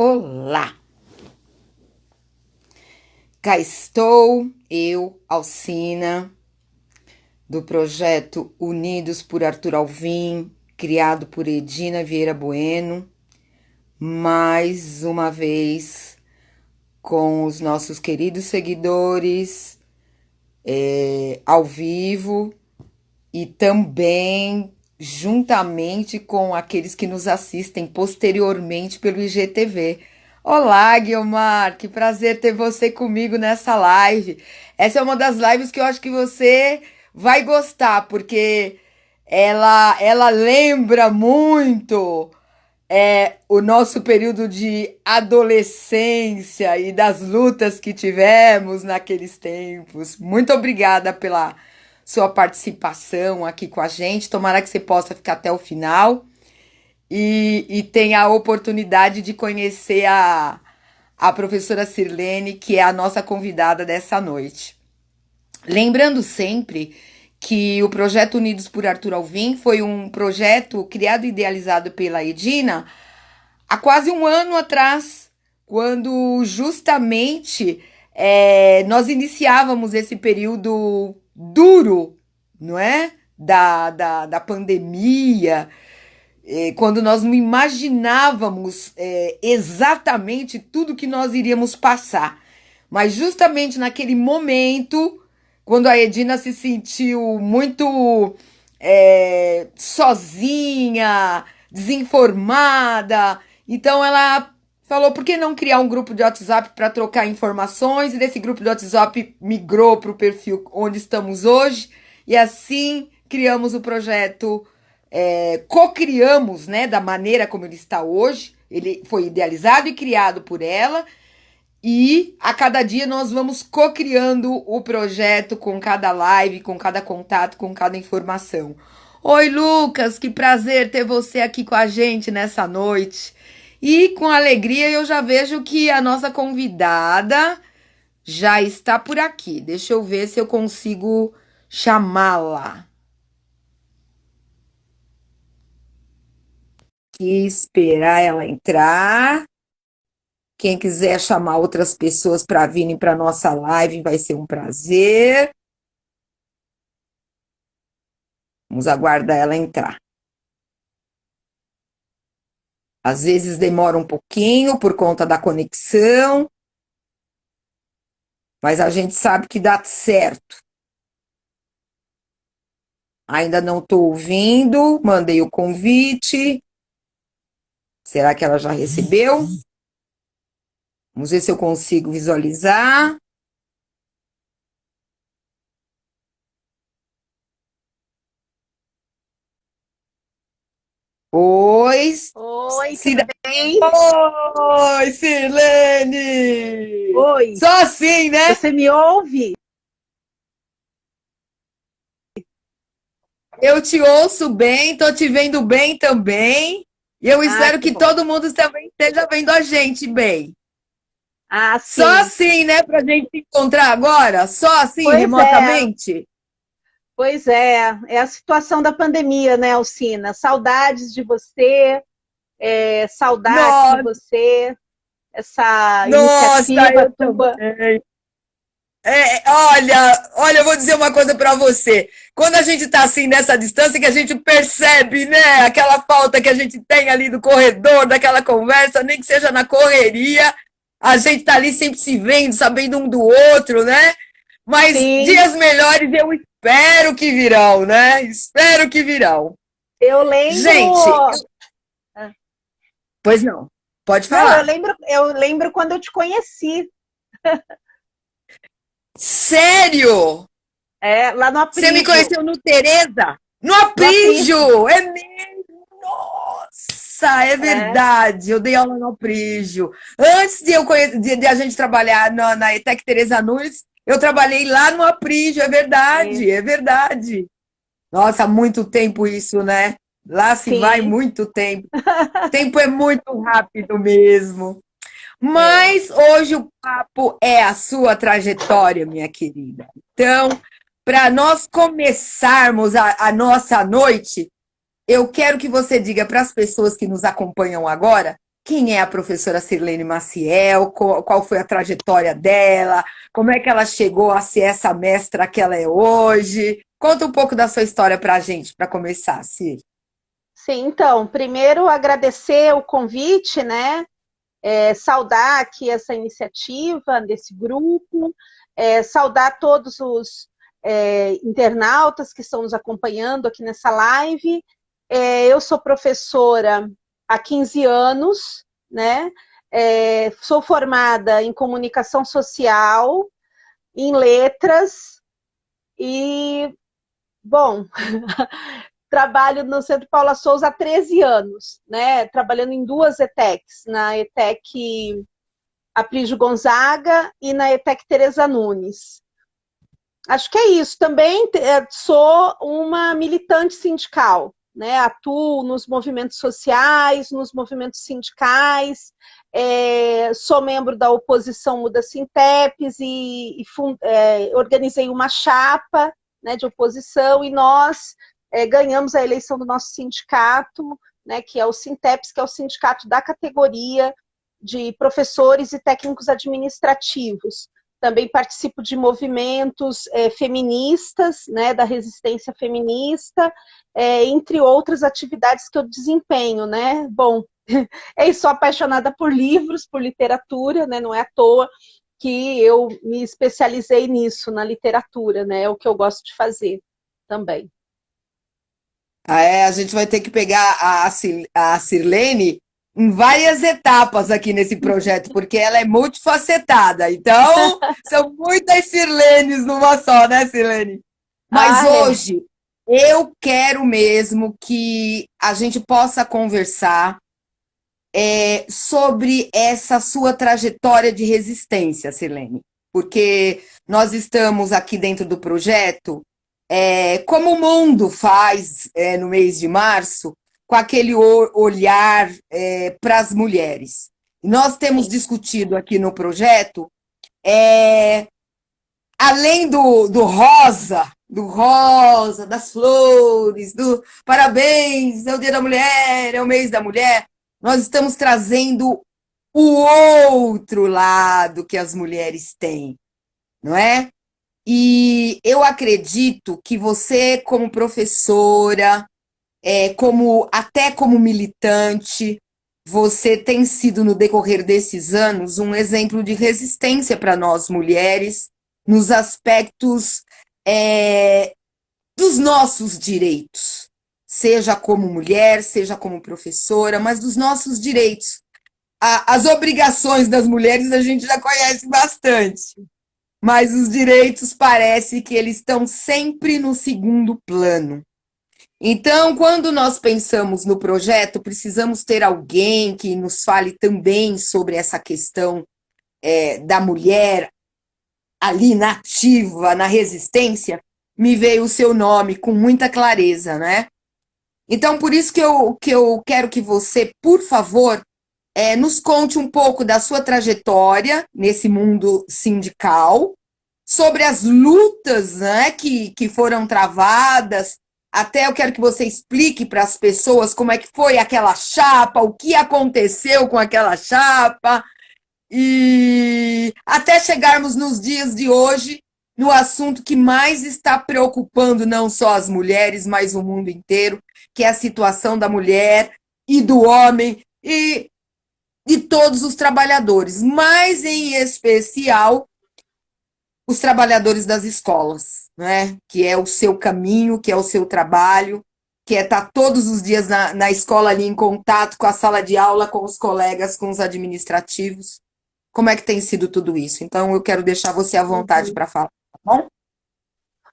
Olá! Cá estou, eu, Alcina, do projeto Unidos por Arthur Alvim, criado por Edina Vieira Bueno, mais uma vez com os nossos queridos seguidores, ao vivo e também juntamente com aqueles que nos assistem posteriormente pelo IGTV. Olá, Guilmar, que prazer ter você comigo nessa live. Essa é uma das lives que eu acho que você vai gostar, porque ela lembra muito o nosso período de adolescência e das lutas que tivemos naqueles tempos. Muito obrigada pela sua participação aqui com a gente. Tomara que você possa ficar até o final e tenha a oportunidade de conhecer a professora Sirlene, que é a nossa convidada dessa noite. Lembrando sempre que o projeto Unidos por Arthur Alvim foi um projeto criado e idealizado pela Edina há quase um ano atrás, quando justamente nós iniciávamos esse período duro, não é? Da pandemia, quando nós não imaginávamos exatamente tudo que nós iríamos passar. Mas justamente naquele momento, quando a Edina se sentiu muito sozinha, desinformada, então ela falou, por que não criar um grupo de WhatsApp para trocar informações? E desse grupo de WhatsApp migrou para o perfil onde estamos hoje. E assim criamos o projeto, co-criamos, né, da maneira como ele está hoje. Ele foi idealizado e criado por ela. E a cada dia nós vamos co-criando o projeto com cada live, com cada contato, com cada informação. Oi, Lucas, que prazer ter você aqui com a gente nessa noite. E com alegria eu já vejo que a nossa convidada já está por aqui. Deixa eu ver se eu consigo chamá-la. E esperar ela entrar. Quem quiser chamar outras pessoas para virem para a nossa live, vai ser um prazer. Vamos aguardar ela entrar. Às vezes demora um pouquinho por conta da conexão, mas a gente sabe que dá certo. Ainda não estou ouvindo, mandei o convite. Será que ela já recebeu? Vamos ver se eu consigo visualizar. Oi, Oi, Cida... tudo bem? Oi, Sirlene! Oi, Só assim, né? você me ouve? Eu te ouço bem, tô te vendo bem também. E eu Ah, espero que que bom. todo mundo também esteja vendo a gente bem. Ah, Só sim. assim, né, pra gente se encontrar agora? Só assim, Pois é, remotamente? pois é. É a situação da pandemia, né, Alcina? Saudades de você, saudades de Nossa, você, essa nossa, iniciativa eu tua. também. Olha, eu vou dizer uma coisa para você. Quando a gente está assim nessa distância, que a gente percebe, né, aquela falta que a gente tem ali do corredor, daquela conversa, nem que seja na correria, a gente tá ali sempre se vendo, sabendo um do outro, né? Mas Sim, dias melhores eu espero que virão, né? Espero que virão. eu lembro. Gente, Ah, pois não, pode Não, falar. eu lembro quando eu te conheci, Sério? lá no Você me Aprígio. conheceu no Tereza? No No Aprígio. Aprígio! É mesmo? Nossa, é É, verdade. Eu dei aula no Aprígio. Antes de, de a gente trabalhar na ETEC Tereza Nunes, eu trabalhei lá no Aprígio. É verdade, isso. é verdade. Nossa, há muito tempo isso, né? Lá se vai Sim, muito tempo. O tempo é muito rápido mesmo. é. Mas hoje o papo é a sua trajetória, minha querida. Então, para nós começarmos a nossa noite, eu quero que você diga para as pessoas que nos acompanham agora quem é a professora Sirlene Maciel, qual foi a trajetória dela, como é que ela chegou a ser essa mestra que ela é hoje. Conta um pouco da sua história para a gente, para começar, Cir. Sim, então, primeiro agradecer o convite, né? Saudar aqui essa iniciativa desse grupo, saudar todos os internautas que estão nos acompanhando aqui nessa live. Eu sou professora há 15 anos, né? Sou formada em comunicação social, em letras e, bom, trabalho no Centro Paula Souza há 13 anos, né? Trabalhando em duas ETECs, na ETEC Aprígio Gonzaga e na ETEC Tereza Nunes. Acho que é isso. Também sou uma militante sindical, né? Atuo nos movimentos sociais, nos movimentos sindicais, sou membro da oposição Muda Sintepes e organizei uma chapa, né, de oposição, e nós ganhamos a eleição do nosso sindicato, né, que é o Sintepes, que é o sindicato da categoria de professores e técnicos administrativos. Também participo de movimentos feministas, né, da resistência feminista, entre outras atividades que eu desempenho, né? Bom, sou apaixonada por livros, por literatura, né? Não é à toa que eu me especializei nisso, na literatura, né? É o que eu gosto de fazer também. A gente vai ter que pegar a Sirlene em várias etapas aqui nesse projeto, porque ela é multifacetada. Então, são muitas Sirlenes numa só, né, Sirlene? Mas Ah, é. hoje, eu quero mesmo que a gente possa conversar sobre essa sua trajetória de resistência, Sirlene. Porque nós estamos aqui dentro do projeto como o mundo faz no mês de março, com aquele olhar para as mulheres. Nós temos Sim. discutido aqui no projeto, além do rosa, das flores, do parabéns, é o Dia da Mulher, é o mês da mulher, nós estamos trazendo o outro lado que as mulheres têm, não é? E eu acredito que você, como professora, até como militante, você tem sido, no decorrer desses anos, um exemplo de resistência para nós mulheres, nos aspectos dos nossos direitos, seja como mulher, seja como professora, mas dos nossos direitos. As obrigações das mulheres a gente já conhece bastante, mas os direitos parece que eles estão sempre no segundo plano. Então, quando nós pensamos no projeto, precisamos ter alguém que nos fale também sobre essa questão da mulher ali na ativa, na resistência. Me veio o seu nome com muita clareza, né? Então, por isso que eu quero que você, por favor, nos conte um pouco da sua trajetória nesse mundo sindical, sobre as lutas, né, que foram travadas. Até eu quero que você explique para as pessoas como é que foi aquela chapa, o que aconteceu com aquela chapa, e até chegarmos nos dias de hoje, no assunto que mais está preocupando não só as mulheres, mas o mundo inteiro, que é a situação da mulher e do homem e de todos os trabalhadores, mas em especial os trabalhadores das escolas, né? Que é o seu caminho, que é o seu trabalho, que é estar todos os dias na escola ali em contato com a sala de aula, com os colegas, com os administrativos. Como é que tem sido tudo isso? Então, eu quero deixar você à vontade para falar, tá bom?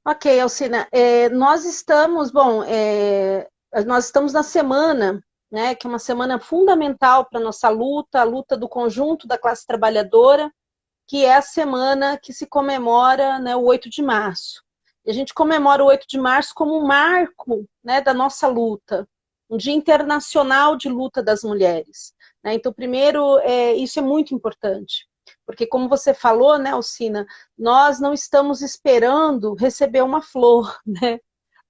Ok, Alcina, nós estamos na semana, né, que é uma semana fundamental para a nossa luta, a luta do conjunto da classe trabalhadora, que é a semana que se comemora, né, o 8 de março. E a gente comemora o 8 de março como um marco, né, da nossa luta, um Dia Internacional de Luta das Mulheres, né? Então, primeiro, isso é muito importante, porque como você falou, né, Alcina, nós não estamos esperando receber uma flor, né?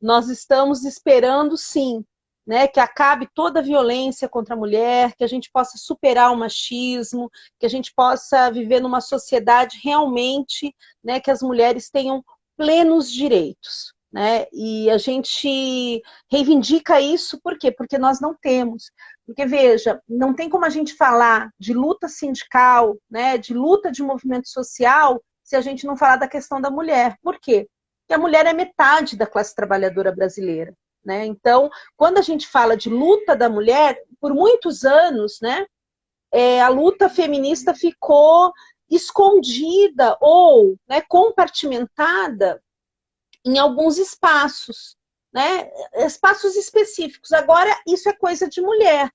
Nós estamos esperando, sim, né, que acabe toda a violência contra a mulher, que a gente possa superar o machismo, que a gente possa viver numa sociedade realmente, né, que as mulheres tenham plenos direitos, né? E a gente reivindica isso, por quê? Porque nós não temos. Porque, veja, não tem como a gente falar de luta sindical, né, de luta de movimento social, se a gente não falar da questão da mulher. Por quê? Porque a mulher é metade da classe trabalhadora brasileira, né? Então, quando a gente fala de luta da mulher, por muitos anos, né, a luta feminista ficou escondida ou, né, compartimentada em alguns espaços, né, espaços específicos. Agora, isso é coisa de mulher,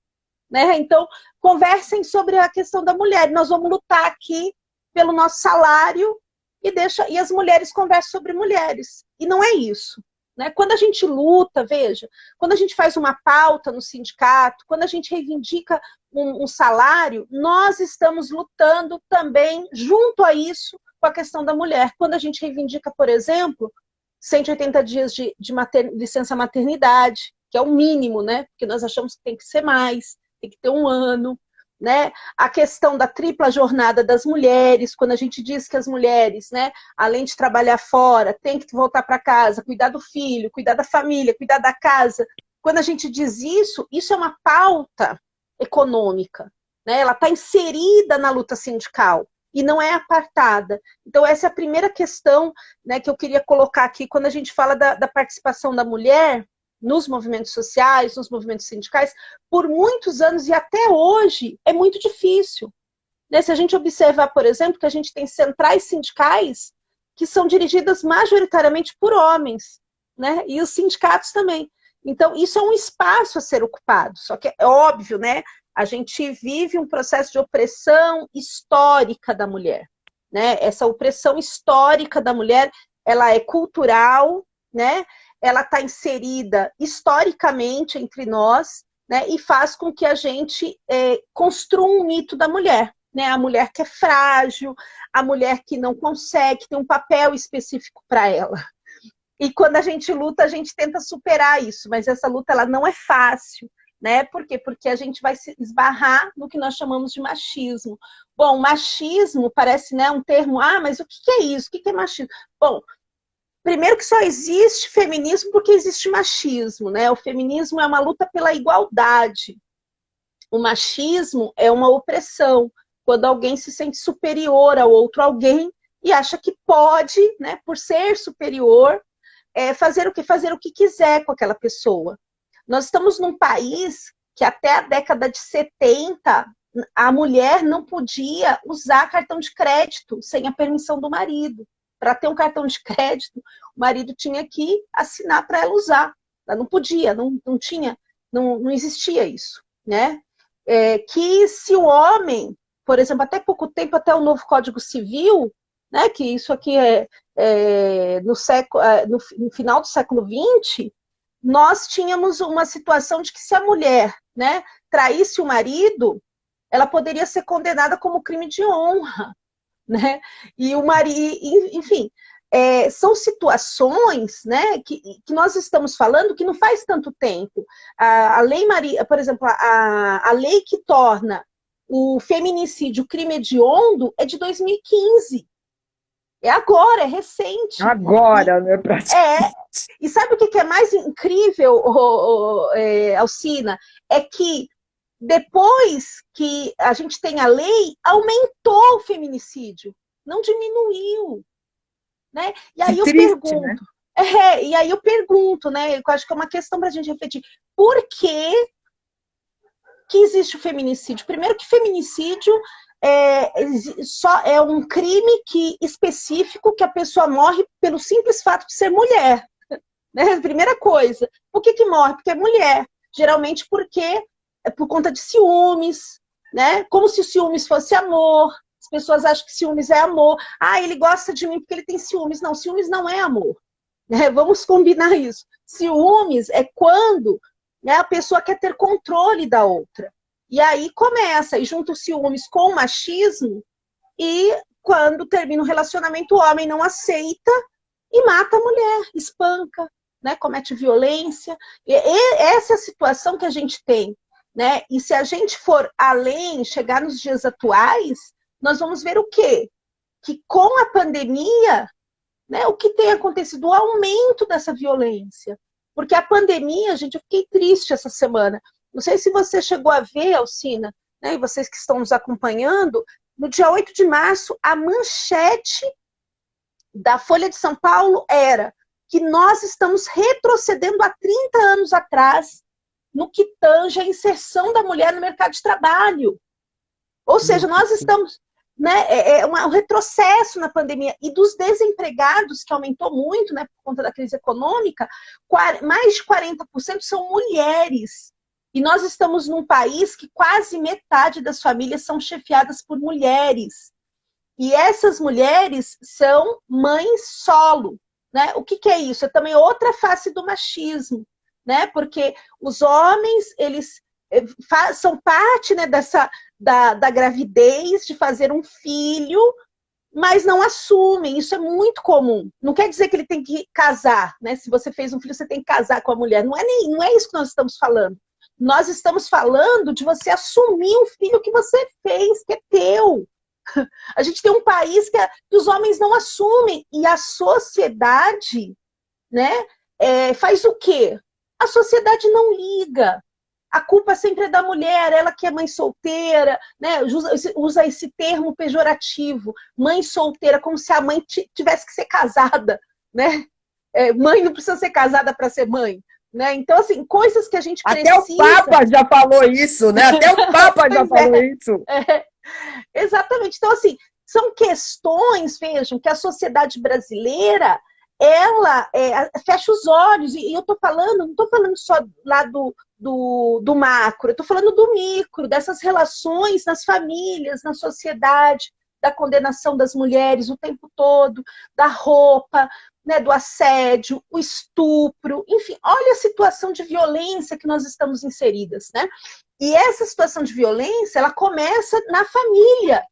né? Então, conversem sobre a questão da mulher. Nós vamos lutar aqui pelo nosso salário e as mulheres conversam sobre mulheres. E não é isso. Né? Quando a gente luta, veja, quando a gente faz uma pauta no sindicato, quando a gente reivindica um salário, nós estamos lutando também junto a isso com a questão da mulher. Quando a gente reivindica, por exemplo, 180 dias de licença maternidade, que é o mínimo, né? Porque nós achamos que tem que ser mais, tem que ter 1 ano, né? A questão da tripla jornada das mulheres, quando a gente diz que as mulheres, né, além de trabalhar fora, tem que voltar para casa, cuidar do filho, cuidar da família, cuidar da casa. Quando a gente diz isso, isso é uma pauta econômica, né? Ela está inserida na luta sindical e não é apartada. Então, essa é a primeira questão, né, que eu queria colocar aqui quando a gente fala da participação da mulher nos movimentos sociais, nos movimentos sindicais, por muitos anos e até hoje é muito difícil. Né? Se a gente observar, por exemplo, que a gente tem centrais sindicais que são dirigidas majoritariamente por homens, né? E os sindicatos também. Então, isso é um espaço a ser ocupado, só que é óbvio, né? A gente vive um processo de opressão histórica da mulher, né? Essa opressão histórica da mulher, ela é cultural, né? Ela está inserida historicamente entre nós, né? E faz com que a gente construa um mito da mulher, né? A mulher que é frágil, a mulher que não consegue, tem um papel específico para ela. E quando a gente luta, a gente tenta superar isso, mas essa luta ela não é fácil, né? Por quê? Porque a gente vai se esbarrar no que nós chamamos de machismo. Bom, machismo parece, né, um termo, mas o que é isso? O que é machismo? Bom, primeiro que só existe feminismo porque existe machismo, né? O feminismo é uma luta pela igualdade. O machismo é uma opressão, quando alguém se sente superior ao outro alguém e acha que pode, né, por ser superior, fazer o que? Fazer o que quiser com aquela pessoa. Nós estamos num país que até a década de 70, a mulher não podia usar cartão de crédito sem a permissão do marido. Para ter um cartão de crédito, o marido tinha que assinar para ela usar. Ela não podia, não tinha, não existia isso, né? Que se o homem, por exemplo, até pouco tempo, até o novo Código Civil, né, que isso aqui no final do século XX, nós tínhamos uma situação de que se a mulher, né, traísse o marido, ela poderia ser condenada como crime de honra, né? E o marido, enfim, são situações, né, que nós estamos falando que não faz tanto tempo. A Lei Maria, por exemplo, a lei que torna o feminicídio crime hediondo é de 2015. É agora, é recente. Agora, né, praticamente. E sabe o que é mais incrível, Alcina? É que depois que a gente tem a lei, aumentou o feminicídio, não diminuiu. Né? E aí eu pergunto, né? E aí eu pergunto, né? Eu acho que é uma questão para a gente refletir. Por que existe o feminicídio? Primeiro que feminicídio só é um crime específico que a pessoa morre pelo simples fato de ser mulher. Né? Primeira coisa. Por que morre? Porque é mulher. Geralmente porque por conta de ciúmes, né? Como se o ciúmes fosse amor. As pessoas acham que ciúmes é amor. Ele gosta de mim porque ele tem ciúmes. Não, ciúmes não é amor. Né? Vamos combinar isso. Ciúmes é quando, né, a pessoa quer ter controle da outra. E aí começa, e junta os ciúmes com o machismo, e quando termina o relacionamento, o homem não aceita e mata a mulher, espanca. né, comete violência. Essa é a situação que a gente tem, né? E se a gente for além, chegar nos dias atuais, nós vamos ver o quê? Que com a pandemia, né, o que tem acontecido? O aumento dessa violência. Porque a pandemia, gente, eu fiquei triste essa semana. Não sei se você chegou a ver, Alcina, né, e vocês que estão nos acompanhando, no dia 8 de março, a manchete da Folha de São Paulo era que nós estamos retrocedendo há 30 anos atrás no que tange a inserção da mulher no mercado de trabalho. Ou seja, nós estamos... Né, um retrocesso na pandemia, e dos desempregados, que aumentou muito, né, por conta da crise econômica, mais de 40% são mulheres. E nós estamos num país que quase metade das famílias são chefiadas por mulheres. E essas mulheres são mães solo. Né? O que é isso? É também outra face do machismo, né? Porque os homens, eles são parte, né, da gravidez, de fazer um filho, mas não assumem. Isso é muito comum. Não quer dizer que ele tem que casar, né? Se você fez um filho, você tem que casar com a mulher. Não é isso que nós estamos falando. Nós estamos falando de você assumir um filho que você fez, que é teu. A gente tem um país que os homens não assumem. E a sociedade, né, faz o quê? A sociedade não liga. A culpa sempre é da mulher, ela que é mãe solteira, né? Usa esse termo pejorativo, mãe solteira, como se a mãe tivesse que ser casada, né? Mãe não precisa ser casada para ser mãe, né? Então, assim, coisas que a gente precisa... Até o Papa já falou isso, né? Até o Papa já falou isso. Exatamente. Então, assim, são questões, vejam, que a sociedade brasileira, ela fecha os olhos, e eu tô falando, não estou falando só lá do macro, eu estou falando do micro, dessas relações nas famílias, na sociedade, da condenação das mulheres o tempo todo, da roupa, né, do assédio, o estupro, enfim, olha a situação de violência que nós estamos inseridas, né? E essa situação de violência, ela começa na família,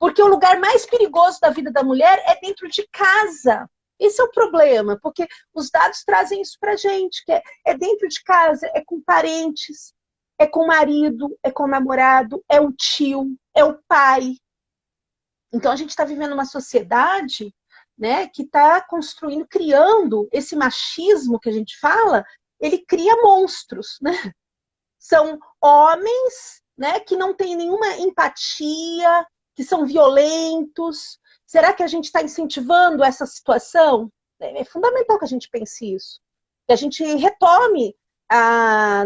porque o lugar mais perigoso da vida da mulher é dentro de casa. Esse é o problema, porque os dados trazem isso pra gente, que é dentro de casa, é com parentes, é com o marido, é com o namorado, é o tio, é o pai. Então a gente está vivendo uma sociedade, né, que está construindo, criando esse machismo que a gente fala, ele cria monstros, né? São homens, né, que não têm nenhuma empatia, que são violentos. Será que a gente está incentivando essa situação? É fundamental que a gente pense isso. Que a gente retome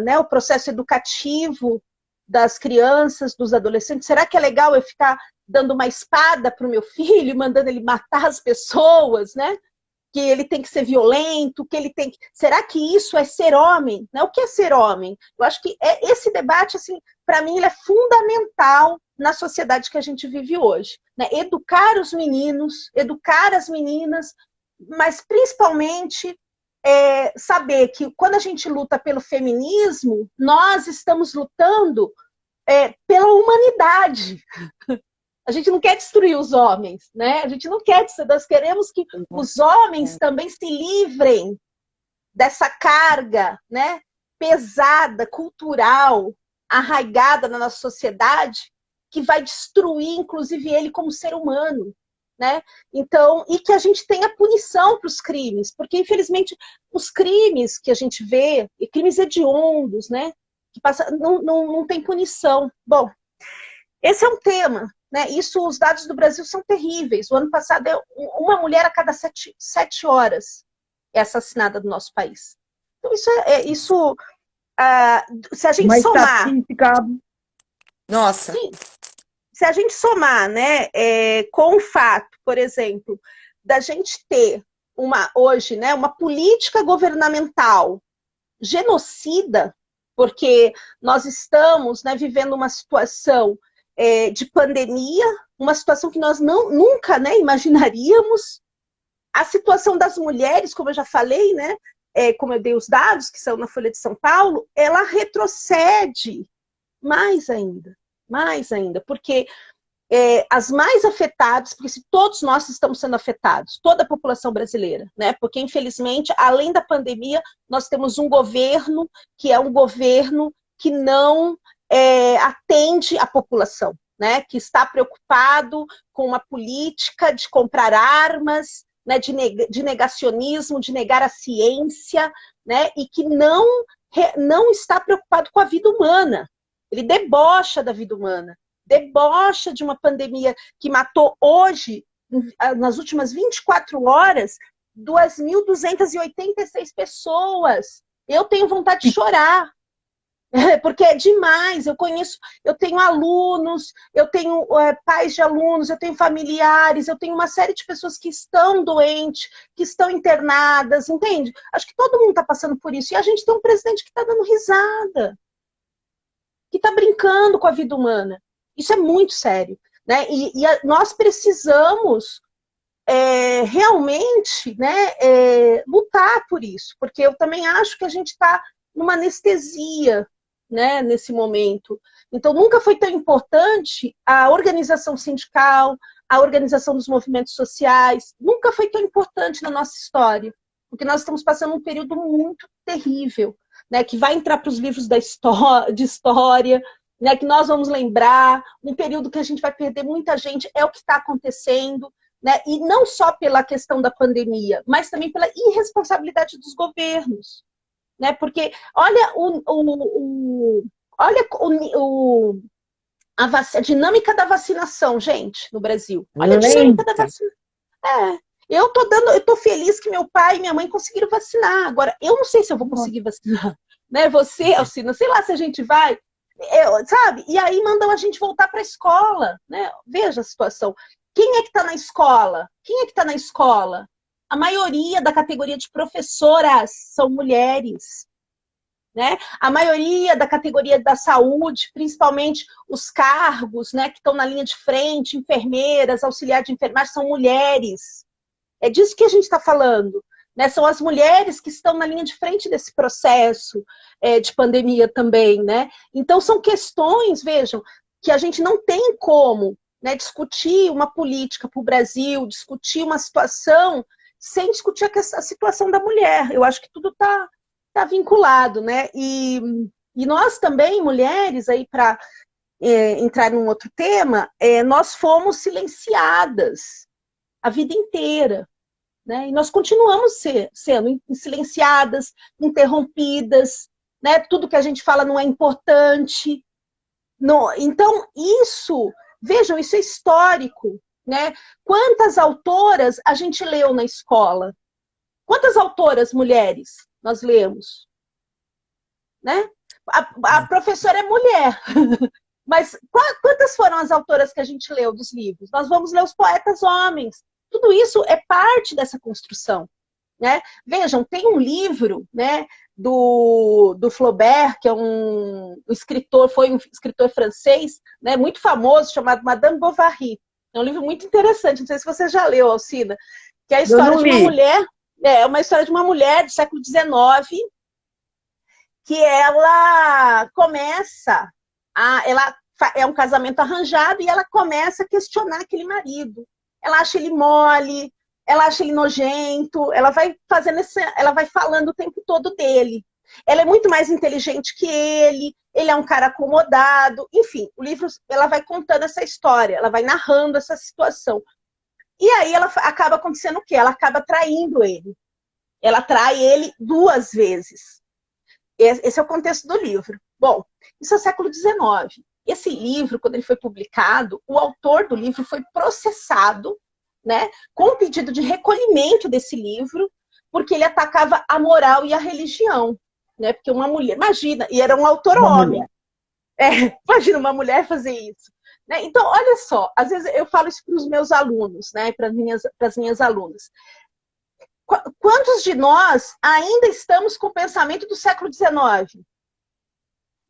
né, o processo educativo das crianças, dos adolescentes. Será que é legal eu ficar dando uma espada para o meu filho, mandando ele matar as pessoas, né? Que ele tem que ser violento, que ele tem que... Será que isso é ser homem? Né? O que é ser homem? Eu acho que esse debate, assim, para mim, ele é fundamental na sociedade que a gente vive hoje. Né? Educar os meninos, educar as meninas, mas principalmente saber que quando a gente luta pelo feminismo, nós estamos lutando pela humanidade. A gente não quer destruir os homens, né? A gente não quer, nós queremos que os homens também se livrem dessa carga, né, pesada, cultural, arraigada na nossa sociedade, que vai destruir, inclusive, ele como ser humano, né? Então, e que a gente tenha punição para os crimes, porque, infelizmente, os crimes que a gente vê, e crimes hediondos, né, que não tem punição. Bom, esse é um tema, né? Isso, os dados do Brasil são terríveis. O ano passado, uma mulher a cada 7 horas é assassinada no nosso país. Então, isso se a gente uma somar... Nossa! Sim, se a gente somar, né, com o fato, por exemplo, da gente ter hoje, né, uma política governamental genocida, porque nós estamos, né, vivendo uma situação de pandemia, uma situação que nós nunca, né, imaginaríamos. A situação das mulheres, como eu já falei, né, como eu dei os dados, que são na Folha de São Paulo, ela retrocede mais ainda, porque as mais afetadas, porque se todos nós estamos sendo afetados, toda a população brasileira, né? Porque, infelizmente, além da pandemia, nós temos um governo que é um governo que não atende a população, né? Que está preocupado com uma política de comprar armas, né? De negacionismo, de negar a ciência, né? E que não está preocupado com a vida humana. Ele debocha da vida humana, debocha de uma pandemia que matou hoje, nas últimas 24 horas, 2.286 pessoas. Eu tenho vontade de chorar, porque é demais. Eu tenho alunos, eu tenho pais de alunos, eu tenho familiares, eu tenho uma série de pessoas que estão doentes, que estão internadas, entende? Acho que todo mundo está passando por isso. E a gente tem um presidente que está dando risada, que está brincando com a vida humana. Isso é muito sério, né? Nós precisamos realmente, né, lutar por isso, porque eu também acho que a gente está numa anestesia, né, nesse momento. Então, nunca foi tão importante a organização sindical, a organização dos movimentos sociais, nunca foi tão importante na nossa história, porque nós estamos passando um período muito terrível, né, que vai entrar para os livros de história, né, que nós vamos lembrar, um período que a gente vai perder muita gente, é o que está acontecendo, né, e não só pela questão da pandemia, mas também pela irresponsabilidade dos governos, né, porque olha a dinâmica da vacinação, gente, no Brasil. Olha a dinâmica da vacinação. Eu tô feliz que meu pai e minha mãe conseguiram vacinar. Agora, eu não sei se eu vou conseguir vacinar. Né? Você, Alcina, sei lá se a gente vai, sabe? E aí mandam a gente voltar para a escola, né? Veja a situação. Quem é que está na escola? Quem é que está na escola? A maioria da categoria de professoras são mulheres. Né? A maioria da categoria da saúde, principalmente os cargos, né, que estão na linha de frente, enfermeiras, auxiliar de enfermagem, são mulheres. É disso que a gente está falando. Né? São as mulheres que estão na linha de frente desse processo de pandemia também. Né? Então, são questões, vejam, que a gente não tem como, né, discutir uma política para o Brasil, discutir uma situação, sem discutir a situação da mulher. Eu acho que tudo está vinculado, né? E nós também, mulheres, aí para entrar num outro tema, nós fomos silenciadas a vida inteira, né? E nós continuamos sendo silenciadas, interrompidas, né? Tudo que a gente fala não é importante. Então, vejam, isso é histórico, né? Quantas autoras a gente leu na escola? Quantas autoras mulheres nós lemos? Né? A professora é mulher, mas quantas foram as autoras que a gente leu dos livros? Nós vamos ler os poetas homens. Tudo isso é parte dessa construção. Né? Vejam, tem um livro, né, do Flaubert, que é foi um escritor francês, né, muito famoso, chamado Madame Bovary. É um livro muito interessante, não sei se você já leu, Alcina, que é a história de uma mulher, uma história de uma mulher do século XIX, que ela começa, ela é um casamento arranjado e ela começa a questionar aquele marido. Ela acha ele mole, ela acha ele nojento, ela vai falando o tempo todo dele. Ela é muito mais inteligente que ele é um cara acomodado, enfim, o livro, ela vai contando essa história, ela vai narrando essa situação. E aí ela acaba acontecendo o quê? Ela acaba traindo ele. Ela trai ele 2 vezes. Esse é o contexto do livro. Bom, isso é o século XIX. Esse livro, quando ele foi publicado, o autor do livro foi processado, né, com o pedido de recolhimento desse livro, porque ele atacava a moral e a religião. Né, porque uma mulher, imagina, e era um autor homem. Imagina uma mulher fazer isso. Né? Então, olha só, às vezes eu falo isso para os meus alunos, né, para as minhas alunas. Quantos de nós ainda estamos com o pensamento do século XIX?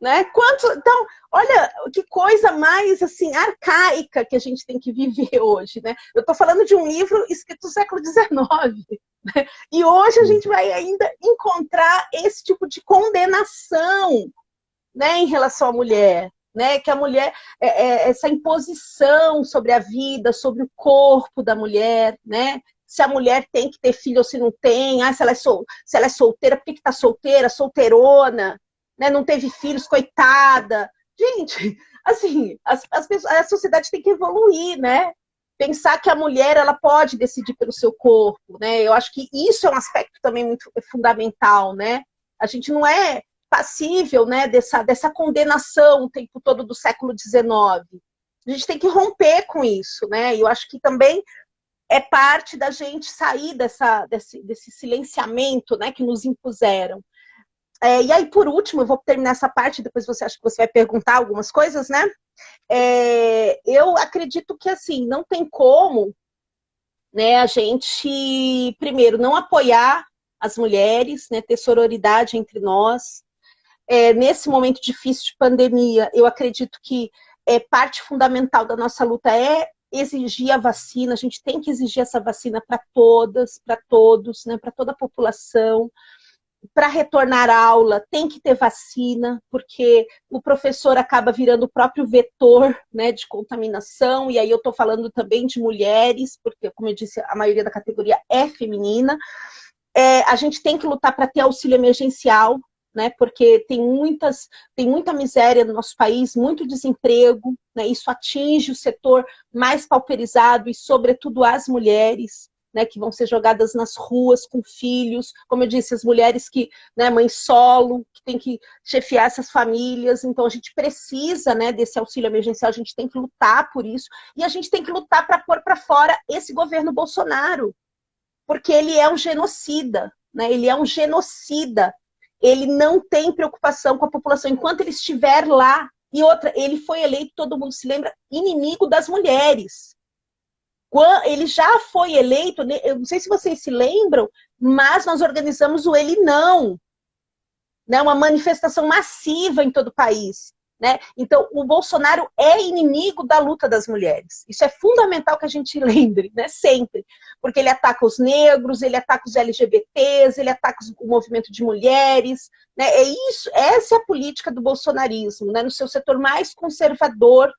Né? Então, olha que coisa mais assim arcaica que a gente tem que viver hoje. Né? Eu estou falando de um livro escrito no século XIX. Né? E hoje a gente vai ainda encontrar esse tipo de condenação, né, em relação à mulher. né? Que a mulher, essa imposição sobre a vida, sobre o corpo da mulher, né? Se a mulher tem que ter filho ou se não tem, se ela é solteira, por que está solteira, solteirona, né? Não teve filhos, coitada. Gente, assim, a sociedade tem que evoluir, né? Pensar que a mulher ela pode decidir pelo seu corpo, né? Eu acho que isso é um aspecto também muito fundamental, né? A gente não é passível, né, dessa condenação o tempo todo do século XIX. A gente tem que romper com isso, né? E eu acho que também é parte da gente sair desse silenciamento, né, que nos impuseram. E aí, por último, eu vou terminar essa parte, depois você acha que você vai perguntar algumas coisas, né? Eu acredito que, assim, não tem como, né, a gente, primeiro, não apoiar as mulheres, né, ter sororidade entre nós. Nesse momento difícil de pandemia, eu acredito que parte fundamental da nossa luta é exigir a vacina, a gente tem que exigir essa vacina para todas, para todos, né, para toda a população. Para retornar à aula, tem que ter vacina, porque o professor acaba virando o próprio vetor, né, de contaminação, e aí eu estou falando também de mulheres, porque, como eu disse, a maioria da categoria é feminina. A gente tem que lutar para ter auxílio emergencial, né, porque tem muita miséria no nosso país, muito desemprego, né, isso atinge o setor mais pauperizado e, sobretudo, as mulheres, né, que vão ser jogadas nas ruas com filhos, como eu disse, as mulheres que, né, mãe solo, que tem que chefiar essas famílias. Então a gente precisa, né, desse auxílio emergencial, a gente tem que lutar por isso, e a gente tem que lutar para pôr para fora esse governo Bolsonaro, porque ele é um genocida, né, ele é um genocida, ele não tem preocupação com a população, enquanto ele estiver lá. E outra, ele foi eleito, todo mundo se lembra, inimigo das mulheres. Ele já foi eleito, eu não sei se vocês se lembram, mas nós organizamos o Ele Não, né, uma manifestação massiva em todo o país. Né? Então, o Bolsonaro é inimigo da luta das mulheres. Isso é fundamental que a gente lembre, né? Sempre. Porque ele ataca os negros, ele ataca os LGBTs, ele ataca o movimento de mulheres. Né? Essa é a política do bolsonarismo, né? No seu setor mais conservador,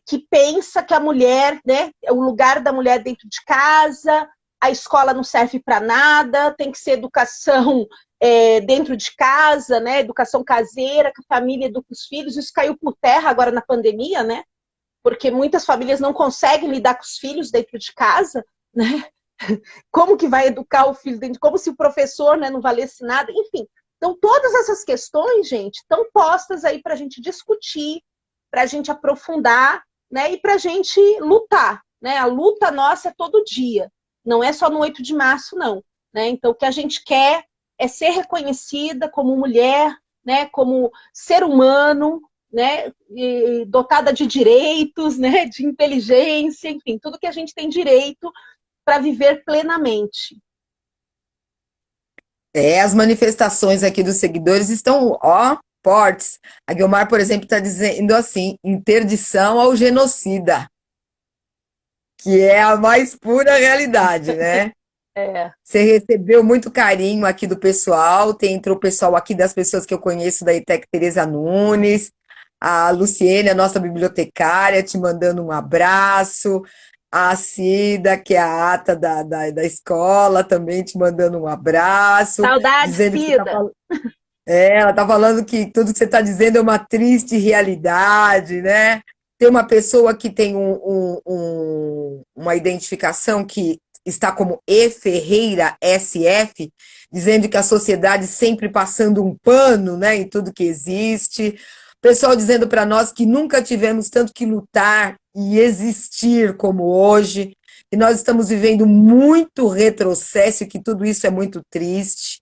que pensa que a mulher, né, é o lugar da mulher dentro de casa, a escola não serve para nada, tem que ser educação dentro de casa, né, educação caseira, que a família educa os filhos. Isso caiu por terra agora na pandemia, né, porque muitas famílias não conseguem lidar com os filhos dentro de casa, né, como que vai educar o filho dentro, como se o professor, né, não valesse nada, enfim. Então, todas essas questões, gente, estão postas aí para a gente discutir, para a gente aprofundar, né, e para a gente lutar, né? A luta nossa é todo dia, não é só no 8 de março, não. Né? Então, o que a gente quer é ser reconhecida como mulher, né, como ser humano, né, dotada de direitos, né, de inteligência, enfim, tudo que a gente tem direito para viver plenamente. As manifestações aqui dos seguidores estão, fortes. A Guilmar, por exemplo, está dizendo assim, interdição ao genocida, que é a mais pura realidade, né? Você recebeu muito carinho aqui do pessoal, entrou o pessoal aqui das pessoas que eu conheço da ITEC, Tereza Nunes, a Luciene, a nossa bibliotecária, te mandando um abraço, a Cida, que é a ata da escola, também te mandando um abraço. Saudade, Cida! Ela está falando que tudo que você está dizendo é uma triste realidade, né? Tem uma pessoa que tem uma identificação que está como E Ferreira SF, dizendo que a sociedade sempre passando um pano, né, em tudo que existe. Pessoal dizendo para nós que nunca tivemos tanto que lutar e existir como hoje, que nós estamos vivendo muito retrocesso e que tudo isso é muito triste.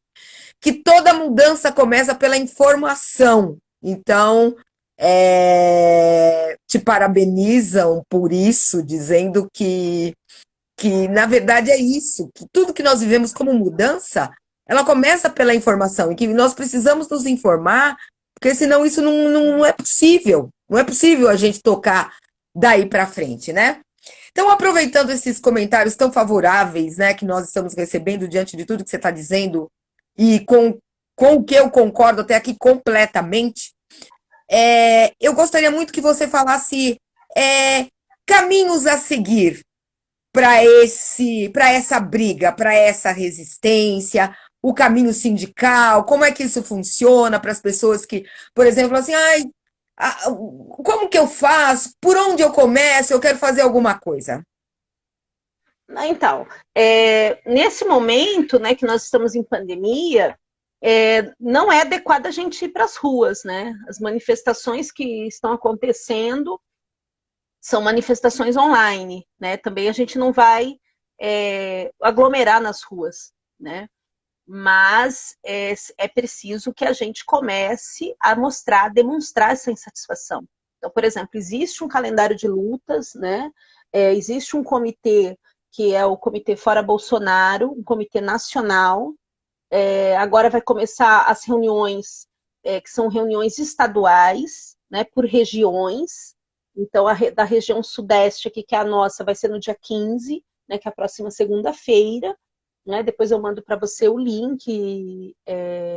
Que toda mudança começa pela informação. Então, te parabenizam por isso, dizendo que, na verdade, é isso, que tudo que nós vivemos como mudança, ela começa pela informação, e que nós precisamos nos informar, porque senão isso não é possível. Não é possível a gente tocar daí para frente, né? Então, aproveitando esses comentários tão favoráveis, né, que nós estamos recebendo diante de tudo que você está dizendo, e com o que eu concordo até aqui completamente, Eu gostaria muito que você falasse é, caminhos a seguir para essa briga, para essa resistência, o caminho sindical, como é que isso funciona para as pessoas que, por exemplo, assim, ai, como que eu faço? Por onde eu começo? Eu quero fazer alguma coisa. Então, nesse momento, né, que nós estamos em pandemia, não é adequado a gente ir para as ruas, né? As manifestações que estão acontecendo são manifestações online, né? Também a gente não vai aglomerar nas ruas, né? Mas é preciso que a gente comece a mostrar, a demonstrar essa insatisfação. Então, por exemplo, existe um calendário de lutas, né? Existe um comitê que é o Comitê Fora Bolsonaro, um comitê nacional. Agora vai começar as reuniões, que são reuniões estaduais, né, por regiões. Então, da região sudeste aqui, que é a nossa, vai ser no dia 15, né, que é a próxima segunda-feira. Né? Depois eu mando para você o link,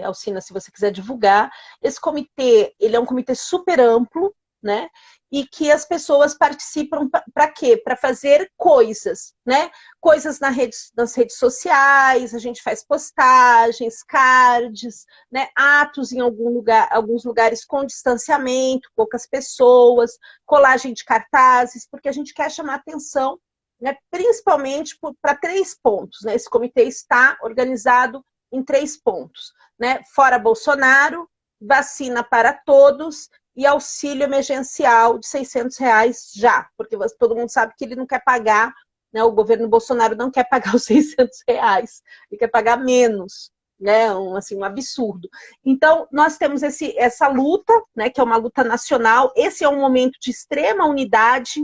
Alcina, se você quiser divulgar. Esse comitê, ele é um comitê super amplo, né? E que as pessoas participam para quê? Para fazer coisas, né? Coisas nas redes sociais, a gente faz postagens, cards, né? Atos em alguns lugares com distanciamento, poucas pessoas, colagem de cartazes, porque a gente quer chamar atenção, né, principalmente para 3 pontos. Né? Esse comitê está organizado em 3 pontos. Né? Fora Bolsonaro, vacina para todos e auxílio emergencial de R$ 600 já, porque todo mundo sabe que ele não quer pagar, né, o governo Bolsonaro não quer pagar os R$ 600, ele quer pagar menos. Né, um absurdo. Então, nós temos essa luta, né, que é uma luta nacional. Esse é um momento de extrema unidade,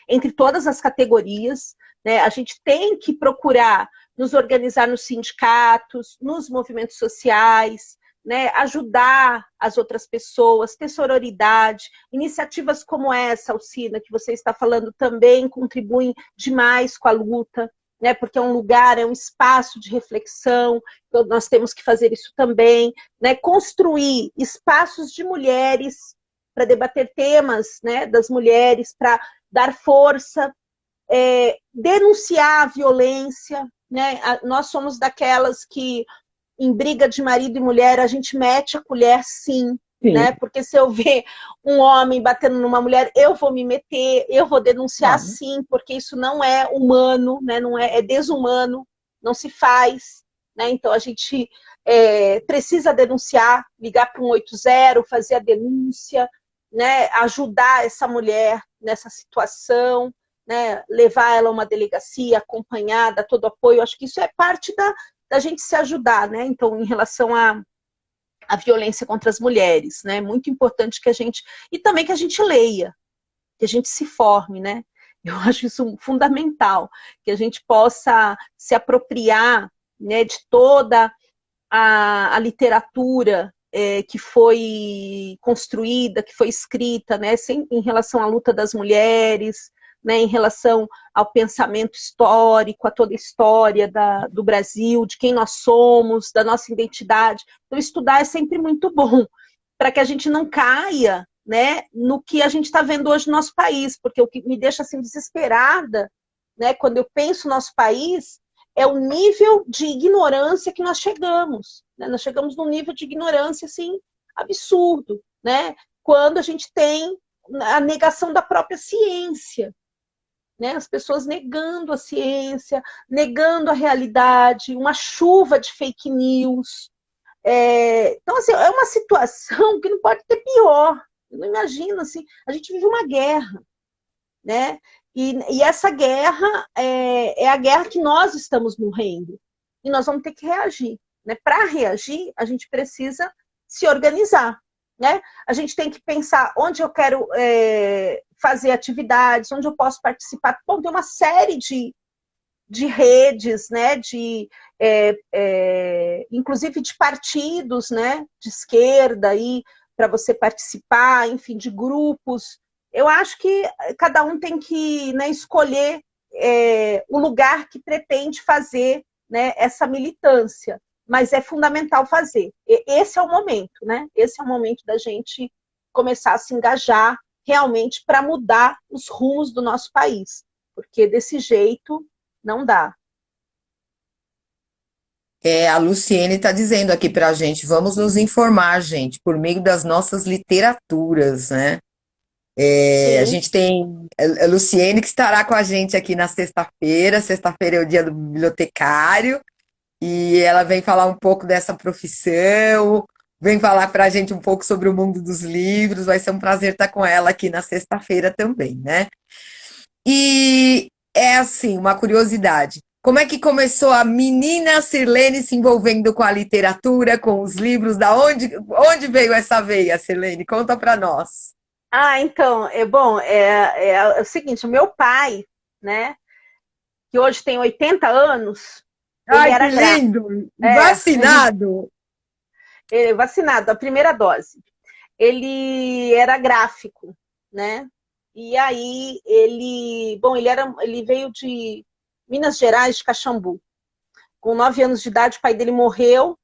entre todas as categorias, né? A gente tem que procurar nos organizar nos sindicatos, nos movimentos sociais, né? Ajudar as outras pessoas, ter sororidade. Iniciativas como essa, Alcina, que você está falando, também contribuem demais com a luta, né? Porque é um lugar, é um espaço de reflexão, então nós temos que fazer isso também, né? Construir espaços de mulheres para debater temas, né, das mulheres, para dar força, denunciar a violência. Né? Nós somos daquelas que, em briga de marido e mulher, a gente mete a colher, sim. Né? Porque se eu ver um homem batendo numa mulher, eu vou me meter, eu vou denunciar, sim, porque isso não é humano, né? Não é desumano, não se faz. Né? Então a gente precisa denunciar, ligar para 180, fazer a denúncia, né, ajudar essa mulher nessa situação, né, levar ela a uma delegacia, acompanhar, dar todo o apoio. Acho que isso é parte da gente se ajudar, né? Então, em relação à violência contra as mulheres, né? Muito importante que a gente... E também que a gente leia, que a gente se forme, né? Eu acho isso fundamental, que a gente possa se apropriar, né, de toda a literatura que foi construída, que foi escrita, né, em relação à luta das mulheres, né, em relação ao pensamento histórico, a toda a história do Brasil, de quem nós somos, da nossa identidade. Então, estudar é sempre muito bom, para que a gente não caia, né, no que a gente está vendo hoje no nosso país, porque o que me deixa assim desesperada, né, quando eu penso no nosso país, é o nível de ignorância que nós chegamos. Né? Nós chegamos num nível de ignorância assim, absurdo, né? Quando a gente tem a negação da própria ciência. Né? As pessoas negando a ciência, negando a realidade, uma chuva de fake news. Então, assim, é uma situação que não pode ter pior. Eu não imagino, assim, a gente vive uma guerra, né? E essa guerra é a guerra que nós estamos morrendo. E nós vamos ter que reagir. Né? Para reagir, a gente precisa se organizar. Né? A gente tem que pensar onde eu quero fazer atividades, onde eu posso participar. Bom, tem uma série de redes, né? Inclusive de partidos, né? De esquerda, para você participar, enfim, de grupos. Eu acho que cada um tem que, né, escolher o lugar que pretende fazer, né, essa militância. mas é fundamental fazer. Esse é o momento, né? Esse é o momento da gente começar a se engajar realmente para mudar os rumos do nosso país, porque desse jeito não dá. A Luciene está dizendo aqui para a gente, vamos nos informar, gente, por meio das nossas literaturas, né? A Sim. gente tem a Luciene que estará com a gente aqui na sexta-feira. Sexta-feira é o dia do bibliotecário e ela vem falar um pouco dessa profissão, vem falar para a gente um pouco sobre o mundo dos livros. Vai ser um prazer estar com ela aqui na sexta-feira também, né? E é assim, uma curiosidade. Como é que começou a menina Sirlene se envolvendo com a literatura, com os livros? Onde veio essa veia, Sirlene? Conta para nós. Então, é o seguinte, o meu pai, né, que hoje tem 80 anos, ele Ai, que era lindo! é, Vacinado! ele vacinado, a primeira dose. Ele era gráfico, né? E aí ele veio de Minas Gerais, de Caxambu. Com 9 anos de idade, o pai dele morreu.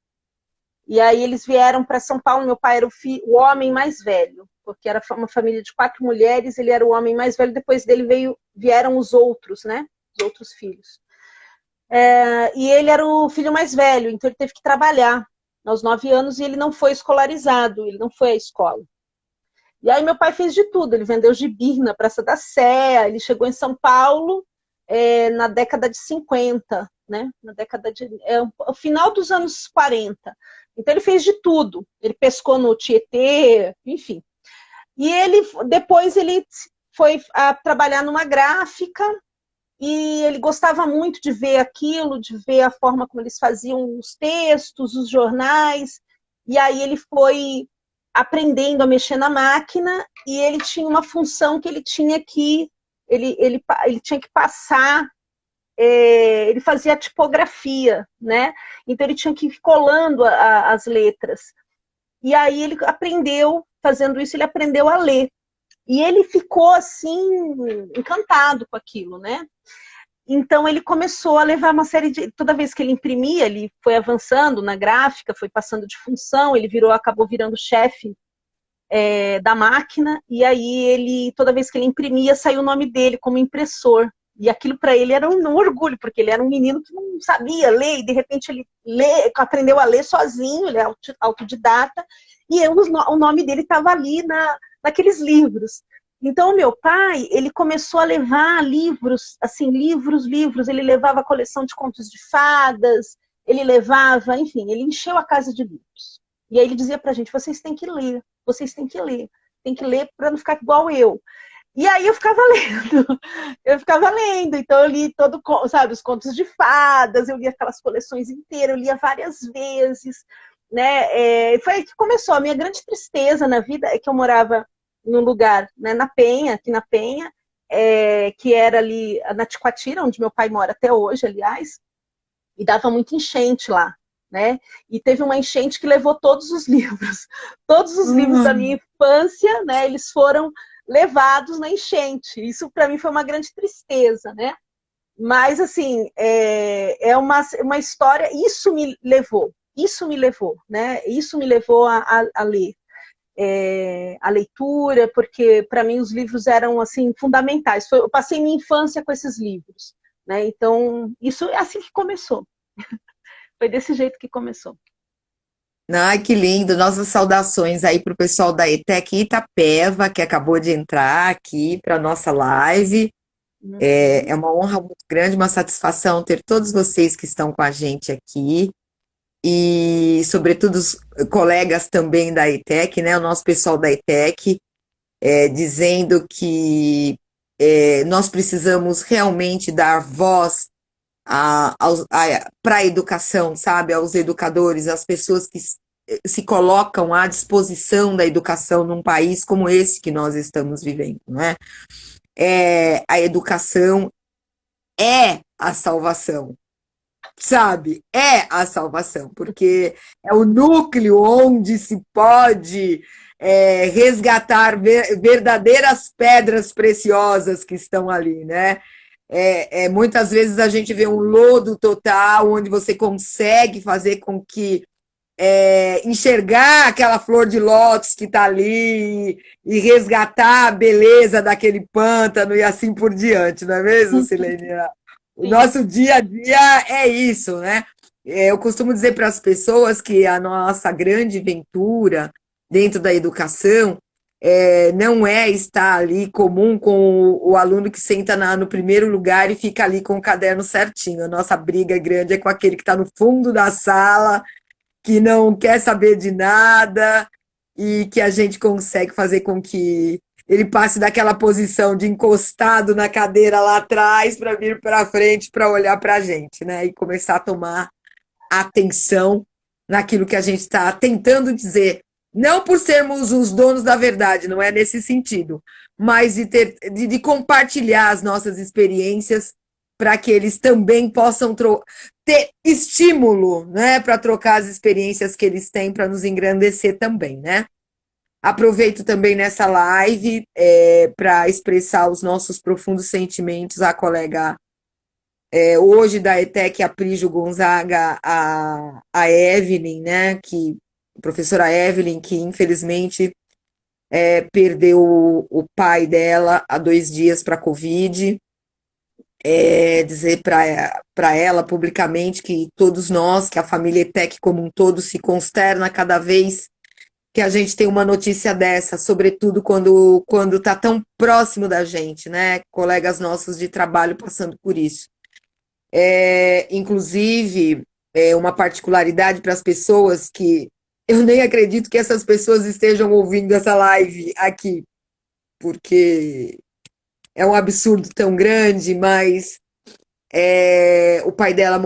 E aí eles vieram para São Paulo. Meu pai era o homem mais velho, porque era uma família de 4 mulheres. Ele era o homem mais velho. Depois dele vieram os outros, né? Os outros filhos. E ele era o filho mais velho, então ele teve que trabalhar aos 9 anos e ele não foi escolarizado, ele não foi à escola. E aí meu pai fez de tudo, ele vendeu gibi na Praça da Sé, ele chegou em São Paulo na década de 50, né? O final dos anos 40. Então ele fez de tudo, ele pescou no Tietê, enfim. E depois ele foi trabalhar numa gráfica e ele gostava muito de ver aquilo, de ver a forma como eles faziam os textos, os jornais, e aí ele foi aprendendo a mexer na máquina e ele tinha uma função que ele tinha ele tinha que passar, ele fazia tipografia, né? Então ele tinha que ir colando as letras. E aí ele aprendeu, fazendo isso, ele aprendeu a ler. E ele ficou assim, encantado com aquilo, né? Então ele começou a levar uma série de... Toda vez que ele imprimia, ele foi avançando na gráfica, foi passando de função, ele acabou virando chefe da máquina, e aí toda vez que ele imprimia, saiu o nome dele como impressor. E aquilo para ele era um orgulho, porque ele era um menino que não sabia ler, e de repente ele aprendeu a ler sozinho, ele é autodidata, e o nome dele estava ali naqueles livros. Então, o meu pai, ele começou a levar livros, assim, livros, ele levava a coleção de contos de fadas, ele levava, enfim, ele encheu a casa de livros. E aí ele dizia pra gente, vocês têm que ler tem que ler para não ficar igual eu. E aí eu ficava lendo, então eu li sabe, os contos de fadas, eu li aquelas coleções inteiras, eu lia várias vezes, né? Foi aí que começou. A minha grande tristeza na vida é que eu morava num lugar, né, aqui na Penha, que era ali na Ticoatira, onde meu pai mora até hoje, aliás, e dava muita enchente lá, né? E teve uma enchente que levou todos os livros. Todos os livros da minha infância, né, eles foram levados na enchente. Isso para mim foi uma grande tristeza, né? Mas assim, é uma história, isso me levou, né? Isso me levou a ler. A leitura, porque para mim os livros eram assim fundamentais. Eu passei minha infância com esses livros, né? Então isso é assim que começou. Foi desse jeito que começou. Ai, que lindo! Nossas saudações aí para o pessoal da ETEC Itapeva, que acabou de entrar aqui para a nossa live. É uma honra muito grande, uma satisfação ter todos vocês que estão com a gente aqui. E, sobretudo, os colegas também da ETEC, né? O nosso pessoal da ETEC, dizendo que nós precisamos realmente dar voz para a educação, sabe? Aos educadores, às pessoas que se colocam à disposição da educação num país como esse que nós estamos vivendo, não é? A educação é a salvação, sabe? É a salvação, porque é o núcleo onde se pode resgatar verdadeiras pedras preciosas que estão ali, né? Muitas vezes a gente vê um lodo total, onde você consegue fazer com que enxergar aquela flor de lótus que está ali e resgatar a beleza daquele pântano e assim por diante, não é mesmo, Silene? O Sim, nosso dia a dia é isso, né? Eu costumo dizer para as pessoas que a nossa grande ventura dentro da educação não é estar ali comum com o aluno que senta no primeiro lugar e fica ali com o caderno certinho. A nossa briga grande é com aquele que está no fundo da sala, que não quer saber de nada e que a gente consegue fazer com que ele passe daquela posição de encostado na cadeira lá atrás para vir para frente para olhar para a gente, né? E começar a tomar atenção naquilo que a gente está tentando dizer. Não por sermos os donos da verdade, não é nesse sentido, mas de compartilhar as nossas experiências para que eles também possam ter estímulo, né, para trocar as experiências que eles têm para nos engrandecer também, né? Aproveito também nessa live para expressar os nossos profundos sentimentos à colega hoje da ETEC, a Prígio Gonzaga, a Evelyn, né, a professora Evelyn, que infelizmente perdeu o pai dela há 2 dias para a Covid. Dizer para ela publicamente que todos nós, que a família ETEC como um todo, se consterna cada vez que a gente tem uma notícia dessa, sobretudo quando está tão próximo da gente, né? Colegas nossos de trabalho passando por isso. Inclusive, uma particularidade para as pessoas que eu nem acredito que essas pessoas estejam ouvindo essa live aqui, porque é um absurdo tão grande, mas o pai dela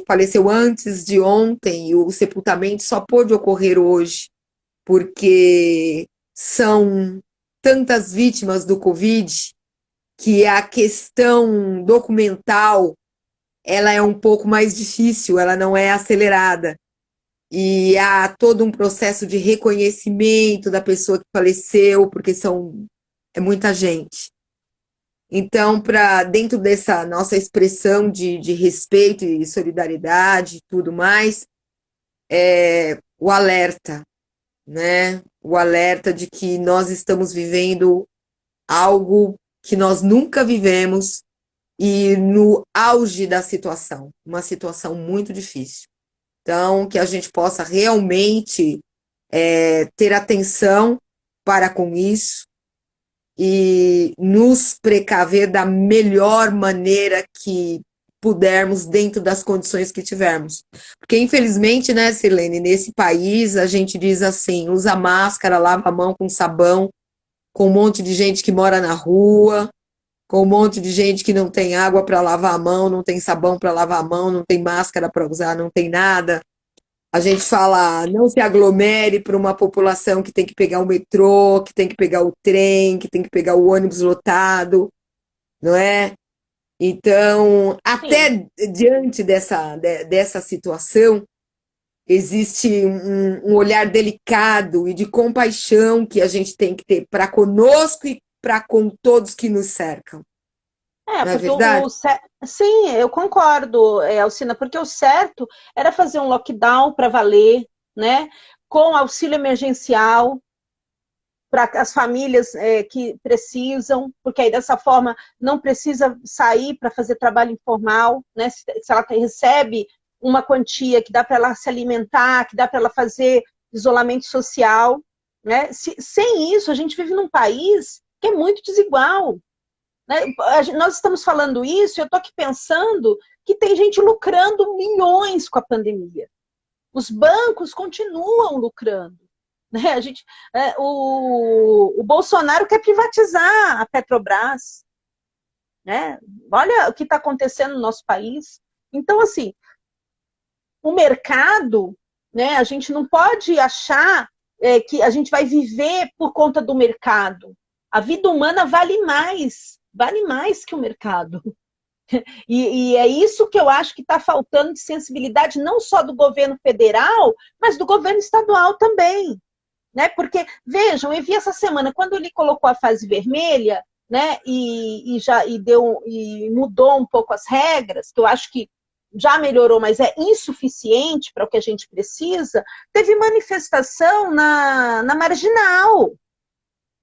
faleceu antes de ontem, e o sepultamento só pôde ocorrer hoje, porque são tantas vítimas do Covid que a questão documental ela é um pouco mais difícil, ela não é acelerada. E há todo um processo de reconhecimento da pessoa que faleceu, porque é muita gente. Então, dentro dessa nossa expressão de respeito e solidariedade e tudo mais, o alerta, né? O alerta de que nós estamos vivendo algo que nós nunca vivemos e no auge da situação, uma situação muito difícil. Então, que a gente possa realmente ter atenção para com isso e nos precaver da melhor maneira que pudermos dentro das condições que tivermos. Porque, infelizmente, né, Silene, nesse país a gente diz assim, usa máscara, lava a mão com sabão, com um monte de gente que mora na rua, com um monte de gente que não tem água para lavar a mão, não tem sabão para lavar a mão, não tem máscara para usar, não tem nada. A gente fala, não se aglomere para uma população que tem que pegar o metrô, que tem que pegar o trem, que tem que pegar o ônibus lotado, não é? Então, até diante dessa situação, existe um olhar delicado e de compaixão que a gente tem que ter para conosco e para com todos que nos cercam. Não é porque verdade? sim, eu concordo, Alcina, porque o certo era fazer um lockdown para valer, né? Com auxílio emergencial para as famílias que precisam, porque aí dessa forma não precisa sair para fazer trabalho informal, né? Se ela recebe uma quantia que dá para ela se alimentar, que dá para ela fazer isolamento social, né? Sem isso, a gente vive num país que é muito desigual. Né? Nós estamos falando isso, eu estou aqui pensando que tem gente lucrando milhões com a pandemia. Os bancos continuam lucrando. Né? O Bolsonaro quer privatizar a Petrobras. Né? Olha o que está acontecendo no nosso país. Então, assim, o mercado, né, a gente não pode achar que a gente vai viver por conta do mercado. A vida humana vale mais que o mercado. E é isso que eu acho que está faltando de sensibilidade, não só do governo federal, mas do governo estadual também. Né? Porque, vejam, eu vi essa semana, quando ele colocou a fase vermelha, né, e mudou um pouco as regras, que eu acho que já melhorou, mas é insuficiente para o que a gente precisa. Teve manifestação na Marginal,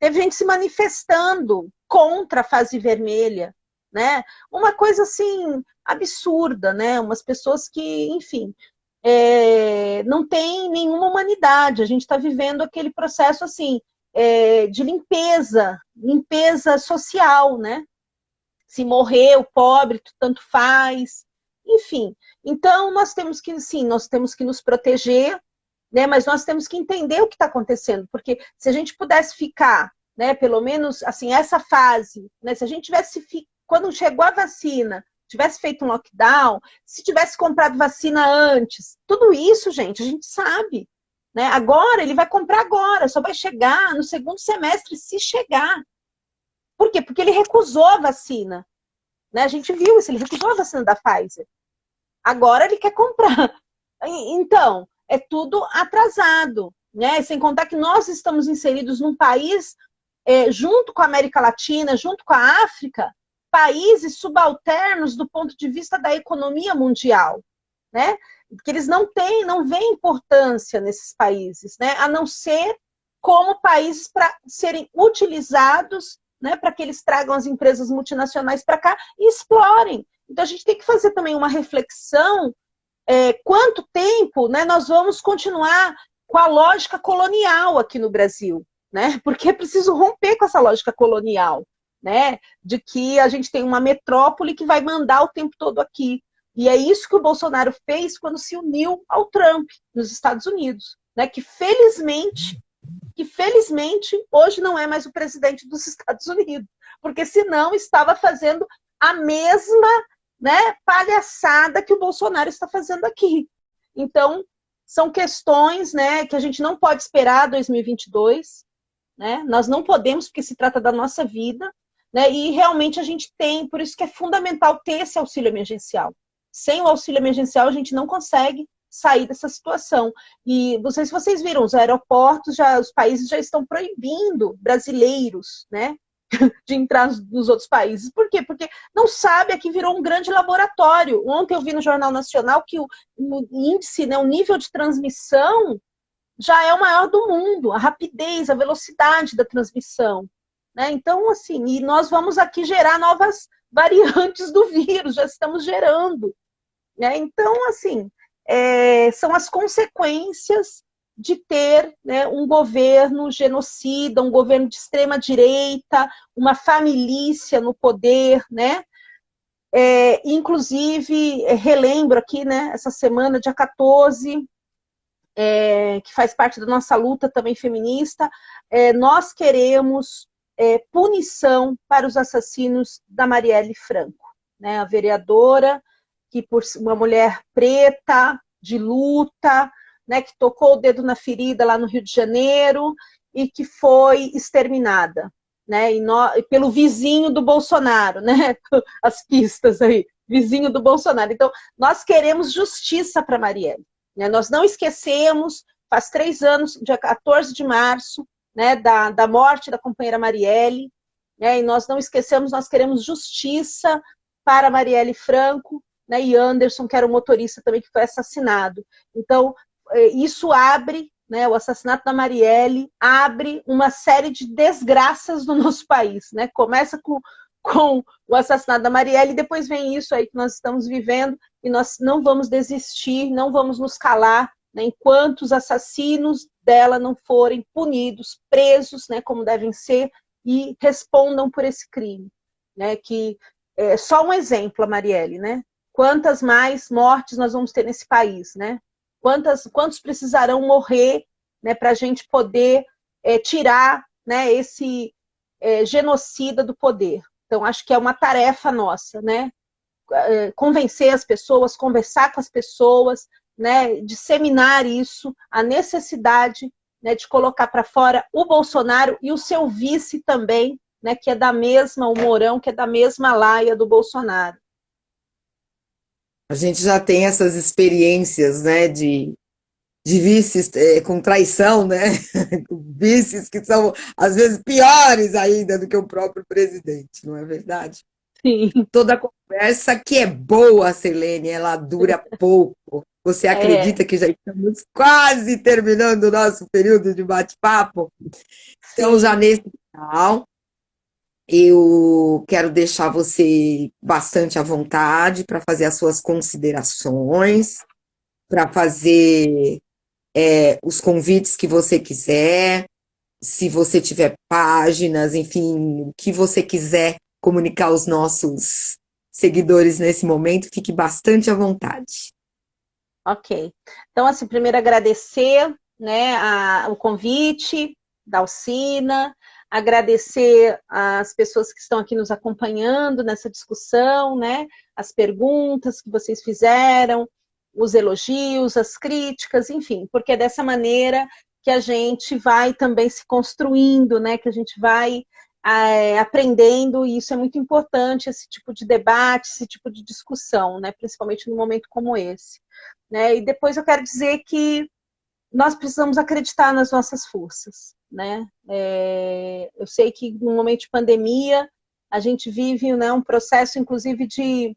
teve gente se manifestando contra a fase vermelha, né? Uma coisa assim absurda, né? Umas pessoas que, enfim, não tem nenhuma humanidade. A gente está vivendo aquele processo assim de limpeza social, né? Se morrer o pobre, tanto faz, enfim. Então nós temos que, sim, nós temos que nos proteger, né? Mas nós temos que entender o que está acontecendo, porque se a gente pudesse ficar, né? Pelo menos assim essa fase, né? Se a gente tivesse quando chegou a vacina tivesse feito um lockdown, se tivesse comprado vacina antes, tudo isso, gente, a gente sabe. Né? Agora, ele vai comprar agora, só vai chegar no segundo semestre, se chegar. Por quê? Porque ele recusou a vacina. Né? A gente viu isso, ele recusou a vacina da Pfizer. Agora ele quer comprar. Então, é tudo atrasado. Né? Sem contar que nós estamos inseridos num país, junto com a América Latina, junto com a África, países subalternos do ponto de vista da economia mundial, né? Que eles não veem importância nesses países, né? A não ser como países para serem utilizados, né? Para que eles tragam as empresas multinacionais para cá e explorem. Então a gente tem que fazer também uma reflexão, quanto tempo, né, nós vamos continuar com a lógica colonial aqui no Brasil, né? Porque é preciso romper com essa lógica colonial. Né, de que a gente tem uma metrópole que vai mandar o tempo todo aqui. E é isso que o Bolsonaro fez quando se uniu ao Trump nos Estados Unidos, né, que felizmente hoje não é mais o presidente dos Estados Unidos, porque senão estava fazendo a mesma, né, palhaçada que o Bolsonaro está fazendo aqui. Então, são questões, né, que a gente não pode esperar 2022, né? Nós não podemos, porque se trata da nossa vida, né? E realmente a gente tem, por isso que é fundamental ter esse auxílio emergencial. Sem o auxílio emergencial, a gente não consegue sair dessa situação. E não sei se vocês viram, os aeroportos, os países já estão proibindo brasileiros, né, de entrar nos outros países. Por quê? Porque não sabe, aqui virou um grande laboratório. Ontem eu vi no Jornal Nacional que o índice, né, o nível de transmissão já é o maior do mundo, a rapidez, a velocidade da transmissão. Né? Então, assim, e nós vamos aqui gerar novas variantes do vírus, já estamos gerando. Né? Então, assim, são as consequências de ter, né, um governo genocida, um governo de extrema direita, uma família no poder, né? Inclusive, relembro aqui, né, essa semana, dia 14, que faz parte da nossa luta também feminista, nós queremos punição para os assassinos da Marielle Franco, né, a vereadora, que por uma mulher preta, de luta, né, que tocou o dedo na ferida lá no Rio de Janeiro e que foi exterminada, né, pelo vizinho do Bolsonaro, né, as pistas aí, vizinho do Bolsonaro. Então, nós queremos justiça para Marielle. Né? Nós não esquecemos, faz 3 anos, dia 14 de março, né, da morte da companheira Marielle, né, e nós não esquecemos, nós queremos justiça para Marielle Franco, né, e Anderson, que era o motorista também que foi assassinado. Então, isso abre, né, o assassinato da Marielle abre uma série de desgraças no nosso país. Né? Começa com o assassinato da Marielle, e depois vem isso aí que nós estamos vivendo, e nós não vamos desistir, não vamos nos calar, né, enquanto os assassinos dela não forem punidos, presos, né, como devem ser, e respondam por esse crime. Né, que é só um exemplo, a Marielle, né? Quantas mais mortes nós vamos ter nesse país, né? Quantos precisarão morrer, né, para a gente poder tirar, né, esse genocida do poder. Então, acho que é uma tarefa nossa, né? Convencer as pessoas, conversar com as pessoas, né? Disseminar isso, a necessidade, né, de colocar para fora o Bolsonaro e o seu vice também, né, que é da mesma, o Mourão, que é da mesma laia do Bolsonaro. A gente já tem essas experiências, né, de de vices com traição, né? Vices que são, às vezes, piores ainda do que o próprio presidente, não é verdade? Sim, Toda conversa que é boa, Selene, ela dura pouco. Você é, acredita que já estamos quase terminando o nosso período de bate-papo? Então, já sim, nesse final, eu quero deixar você bastante à vontade para fazer as suas considerações, para fazer os convites que você quiser, se você tiver páginas, enfim, o que você quiser comunicar aos nossos seguidores nesse momento, fique bastante à vontade. ok. Então, assim, primeiro agradecer, né, o convite da Alcina, agradecer as pessoas que estão aqui nos acompanhando nessa discussão, né, as perguntas que vocês fizeram, os elogios, as críticas, enfim, porque é dessa maneira que a gente vai também se construindo, né, que a gente vai aprendendo, e isso é muito importante, esse tipo de debate, esse tipo de discussão, né, principalmente num momento como esse. Né? E depois eu quero dizer que nós precisamos acreditar nas nossas forças. Né? Eu sei que no momento de pandemia a gente vive, né, um processo, inclusive, de,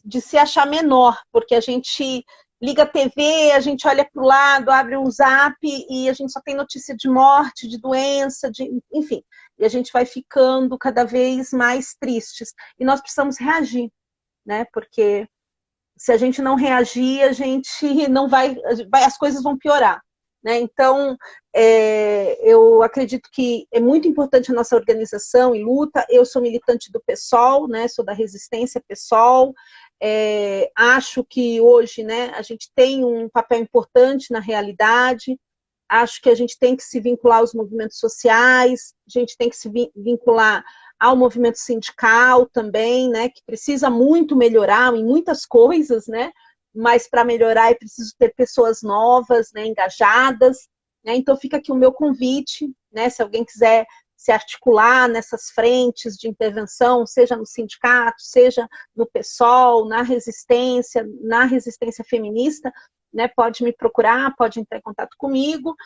de se achar menor, porque a gente liga a TV, a gente olha para o lado, abre um zap e a gente só tem notícia de morte, de doença, enfim, e a gente vai ficando cada vez mais tristes. E nós precisamos reagir, né? Porque se a gente não reagir, a gente não as coisas vão piorar. Né? Então, eu acredito que é muito importante a nossa organização e luta. Eu sou militante do PSOL, né? Sou da resistência PSOL. Acho que hoje, né, a gente tem um papel importante na realidade. Acho que a gente tem que se vincular aos movimentos sociais, a gente tem que se vincular ao movimento sindical também, né, que precisa muito melhorar em muitas coisas, né, mas para melhorar é preciso ter pessoas novas, né, engajadas, né, então fica aqui o meu convite, né, se alguém quiser se articular nessas frentes de intervenção, seja no sindicato, seja no PSOL, na resistência feminista, né, pode me procurar, pode entrar em contato comigo.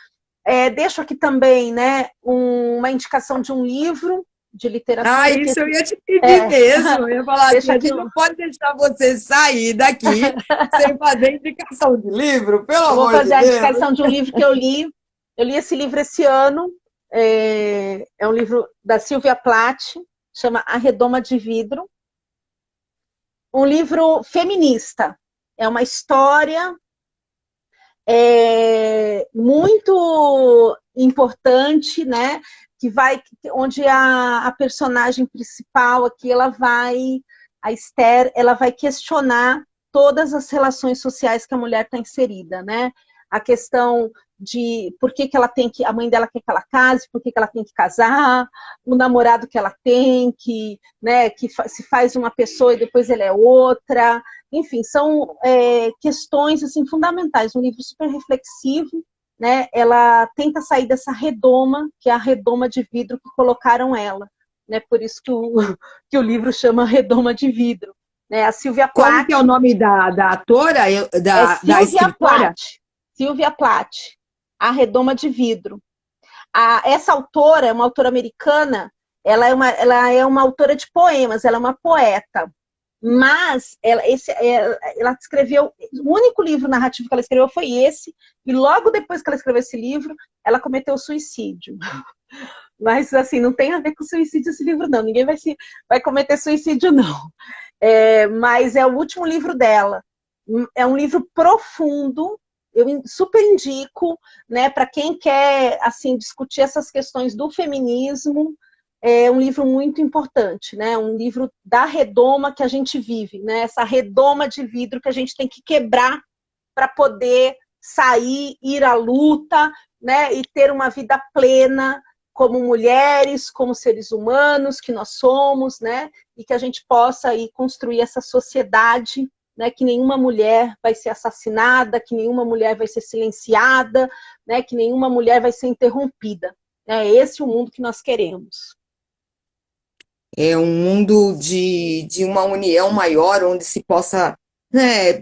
Deixo aqui também, né, uma indicação de um livro de Ah, literatura que isso eu ia te pedir é, mesmo. Eu ia falar assim, deixo a aqui, gente não pode deixar você sair daqui sem fazer indicação de livro, pelo eu vou amor de fazer a Deus. indicação de um livro que eu li. Eu li esse livro esse ano. É um livro da Silvia Plath, chama A Redoma de Vidro. Um livro feminista. É uma história muito importante, né? Onde a personagem principal aqui, a Esther, ela vai questionar todas as relações sociais que a mulher está inserida, né? A questão de por que ela tem que, a mãe dela quer que ela case, por que ela tem que casar, o namorado que ela tem, né, que se faz uma pessoa e depois ele é outra, enfim, são questões assim, fundamentais. Um livro super reflexivo, né? Ela tenta sair dessa redoma, que é a redoma de vidro que colocaram ela. Né? Por isso que que o livro chama Redoma de Vidro. Né? A Silvia Como que é Plath, o nome da atora, da Silvia escritora? Plath, Silvia Plath, A Redoma de Vidro. Essa autora é uma autora americana, ela é uma autora de poemas, ela é uma poeta. Mas ela escreveu, o único livro narrativo que ela escreveu foi esse, e logo depois que ela escreveu esse livro, ela cometeu suicídio. Mas, assim, não tem a ver com suicídio esse livro, não. Ninguém vai cometer suicídio, não. Mas é o último livro dela. É um livro profundo, eu super indico, né, para quem quer, assim, discutir essas questões do feminismo. É um livro muito importante, né? Um livro da redoma que a gente vive, né? Essa redoma de vidro que a gente tem que quebrar para poder sair, ir à luta, né? E ter uma vida plena como mulheres, como seres humanos que nós somos, né? E que a gente possa aí construir essa sociedade, né? Que nenhuma mulher vai ser assassinada, que nenhuma mulher vai ser silenciada, né? Que nenhuma mulher vai ser interrompida. É esse o mundo que nós queremos. É um mundo de uma união maior, onde se possa, né,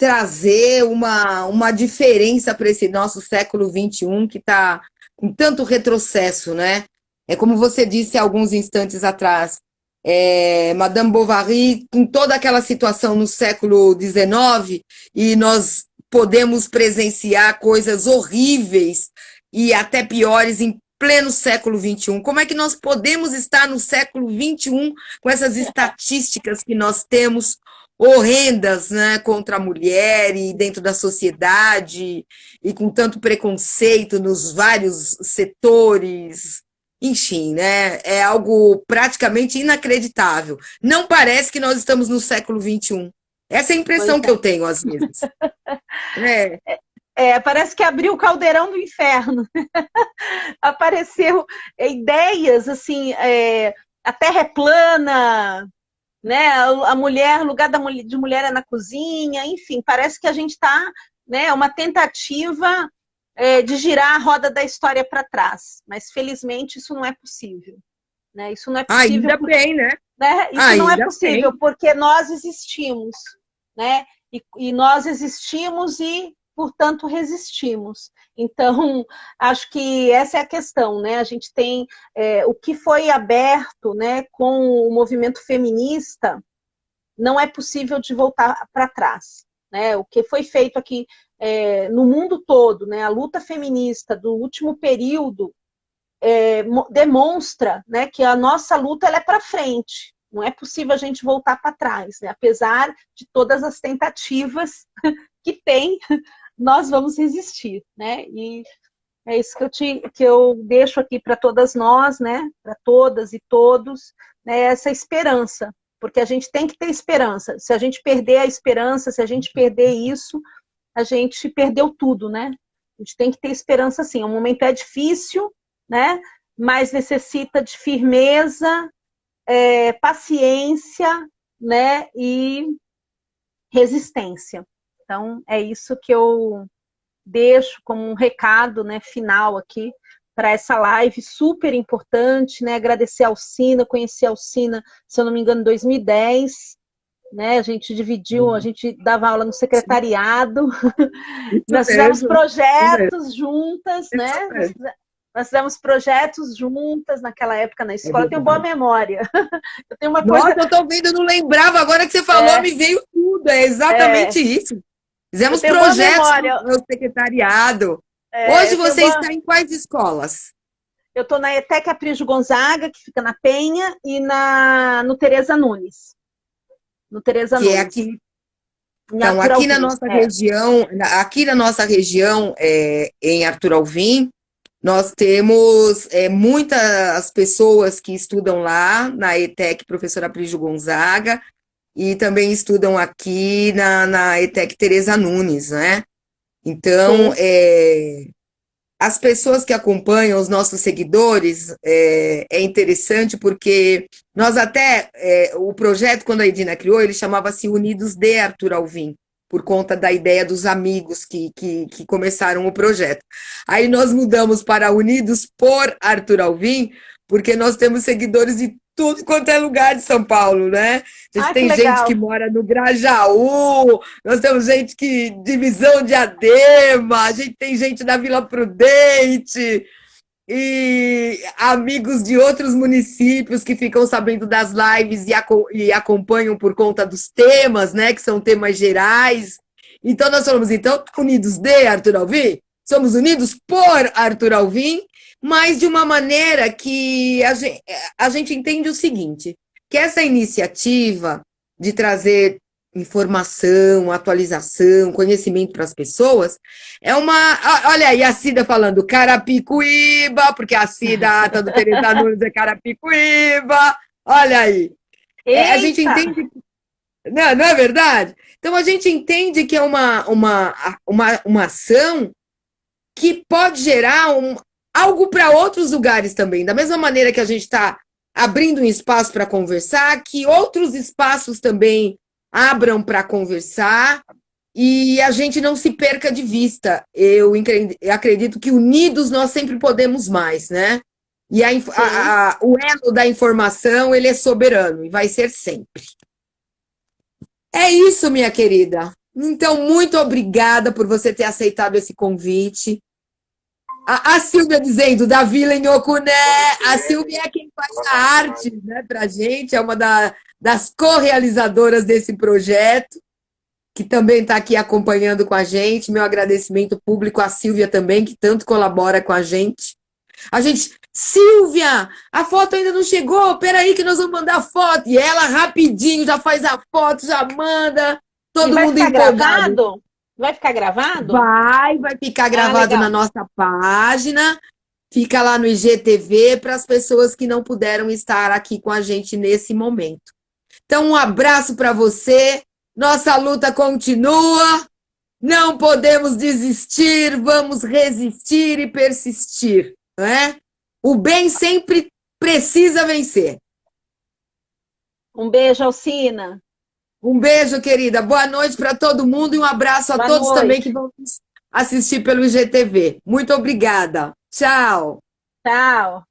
trazer uma diferença para esse nosso século XXI que está com tanto retrocesso, né? É como você disse há alguns instantes atrás, Madame Bovary, com toda aquela situação no século XIX, e nós podemos presenciar coisas horríveis e até piores em pleno século XXI. Como é que nós podemos estar no século XXI com essas estatísticas que nós temos horrendas, né, contra a mulher e dentro da sociedade, e com tanto preconceito nos vários setores? Enfim, né? É algo praticamente inacreditável. Não parece que nós estamos no século XXI. Essa é a Pois impressão que é. eu tenho às vezes. É. Parece que abriu o caldeirão do inferno. Apareceu ideias assim, a Terra é plana, né? A mulher, o lugar de mulher é na cozinha, enfim, parece que a gente está, né, uma tentativa de girar a roda da história para trás. Mas felizmente isso não é possível, né? Isso não é possível Ainda bem, né? né? Isso não é Ainda possível bem. porque nós existimos, né? E nós existimos e, portanto, resistimos. Então, acho que essa é a questão, né? A gente tem o que foi aberto, né, com o movimento feminista, não é possível de voltar para trás, né? O que foi feito aqui no mundo todo, né? A luta feminista do último período demonstra, né, que a nossa luta ela é para frente. Não é possível a gente voltar para trás, né? Apesar de todas as tentativas que tem, nós vamos resistir, né? E é isso que eu deixo aqui para todas nós, né? Para todas e todos, né? Essa esperança, porque a gente tem que ter esperança. Se a gente perder a esperança, se a gente perder isso, a gente perdeu tudo, né? A gente tem que ter esperança, sim. O momento é difícil, né? Mas necessita de firmeza, paciência, né? E resistência. Então, é isso que eu deixo como um recado, né, final aqui para essa live super importante, né? Agradecer a Alcina, conheci a Alcina, se eu não me engano, em 2010, né? A gente dividiu, a gente dava aula no secretariado, Isso nós fizemos mesmo, isso mesmo, projetos juntas, isso né? mesmo. Nós fizemos projetos juntas naquela época na É escola. Eu tenho boa verdade. memória. Eu tenho uma coisa. Nossa, eu tô vendo, eu não lembrava, agora que você falou, me veio tudo. É É, exatamente isso. eu Fizemos tenho boa projetos no memória. meu secretariado. Hoje Eu tenho você boa. está em quais escolas? Eu estou na ETEC Aprígio Gonzaga, que fica na Penha, e no Tereza Nunes. No Tereza Que é Nunes. aqui. Em Então, Arthur aqui na Alvim. nossa região, em Arthur Alvim, nós temos muitas pessoas que estudam lá na ETEC Professora Prígio Gonzaga e também estudam aqui na ETEC Tereza Nunes, né? Então, Sim, as pessoas que acompanham, os nossos seguidores, é interessante porque nós até, o projeto, quando a Edina criou, ele chamava-se Unidos de Arthur Alvim, por conta da ideia dos amigos que começaram o projeto. Aí nós mudamos para Unidos por Arthur Alvim, porque nós temos seguidores de tudo quanto é lugar de São Paulo, né? A gente que tem gente que legal. mora no Grajaú, nós temos gente que divisão de Adema, a gente tem gente da Vila Prudente e amigos de outros municípios que ficam sabendo das lives e acompanham por conta dos temas, né? Que são temas gerais. Então nós falamos, então, unidos de Arthur Alvim, somos unidos por Arthur Alvim, mas de uma maneira que a gente entende o seguinte, que essa iniciativa de trazer informação, atualização, conhecimento para as pessoas, Olha aí a Cida falando Carapicuíba, porque a Cida, a ata do Teresa Nunes é Carapicuíba. Olha aí. A gente Eita! entende. Não é verdade? Então a gente entende que é uma ação que pode gerar algo para outros lugares também. Da mesma maneira que a gente está abrindo um espaço para conversar, que outros espaços também abram para conversar e a gente não se perca de vista. Eu acredito que unidos nós sempre podemos mais, né? E Sim. o elo da informação, ele é soberano e vai ser sempre. É isso, minha querida. Então, muito obrigada por você ter aceitado esse convite. A Silvia dizendo, da Vila em Ocuné. A Silvia é quem faz a arte, né, pra gente, é uma das co-realizadoras desse projeto, que também está aqui acompanhando com a gente. Meu agradecimento público à Silvia também, que tanto colabora com a gente. Silvia, a foto ainda não chegou, peraí que nós vamos mandar a foto. E ela rapidinho já faz a foto, já manda, todo mundo empolgado. Gravado? Vai ficar gravado? Vai ficar gravado na nossa página, fica lá no IGTV para as pessoas que não puderam estar aqui com a gente nesse momento. Então, um abraço para você, nossa luta continua, não podemos desistir, vamos resistir e persistir, não é? O bem sempre precisa vencer. Um beijo, Alcina. Um beijo, querida. Boa noite para todo mundo e um abraço a todos também que vão assistir pelo IGTV. Muito obrigada. Tchau. Tchau.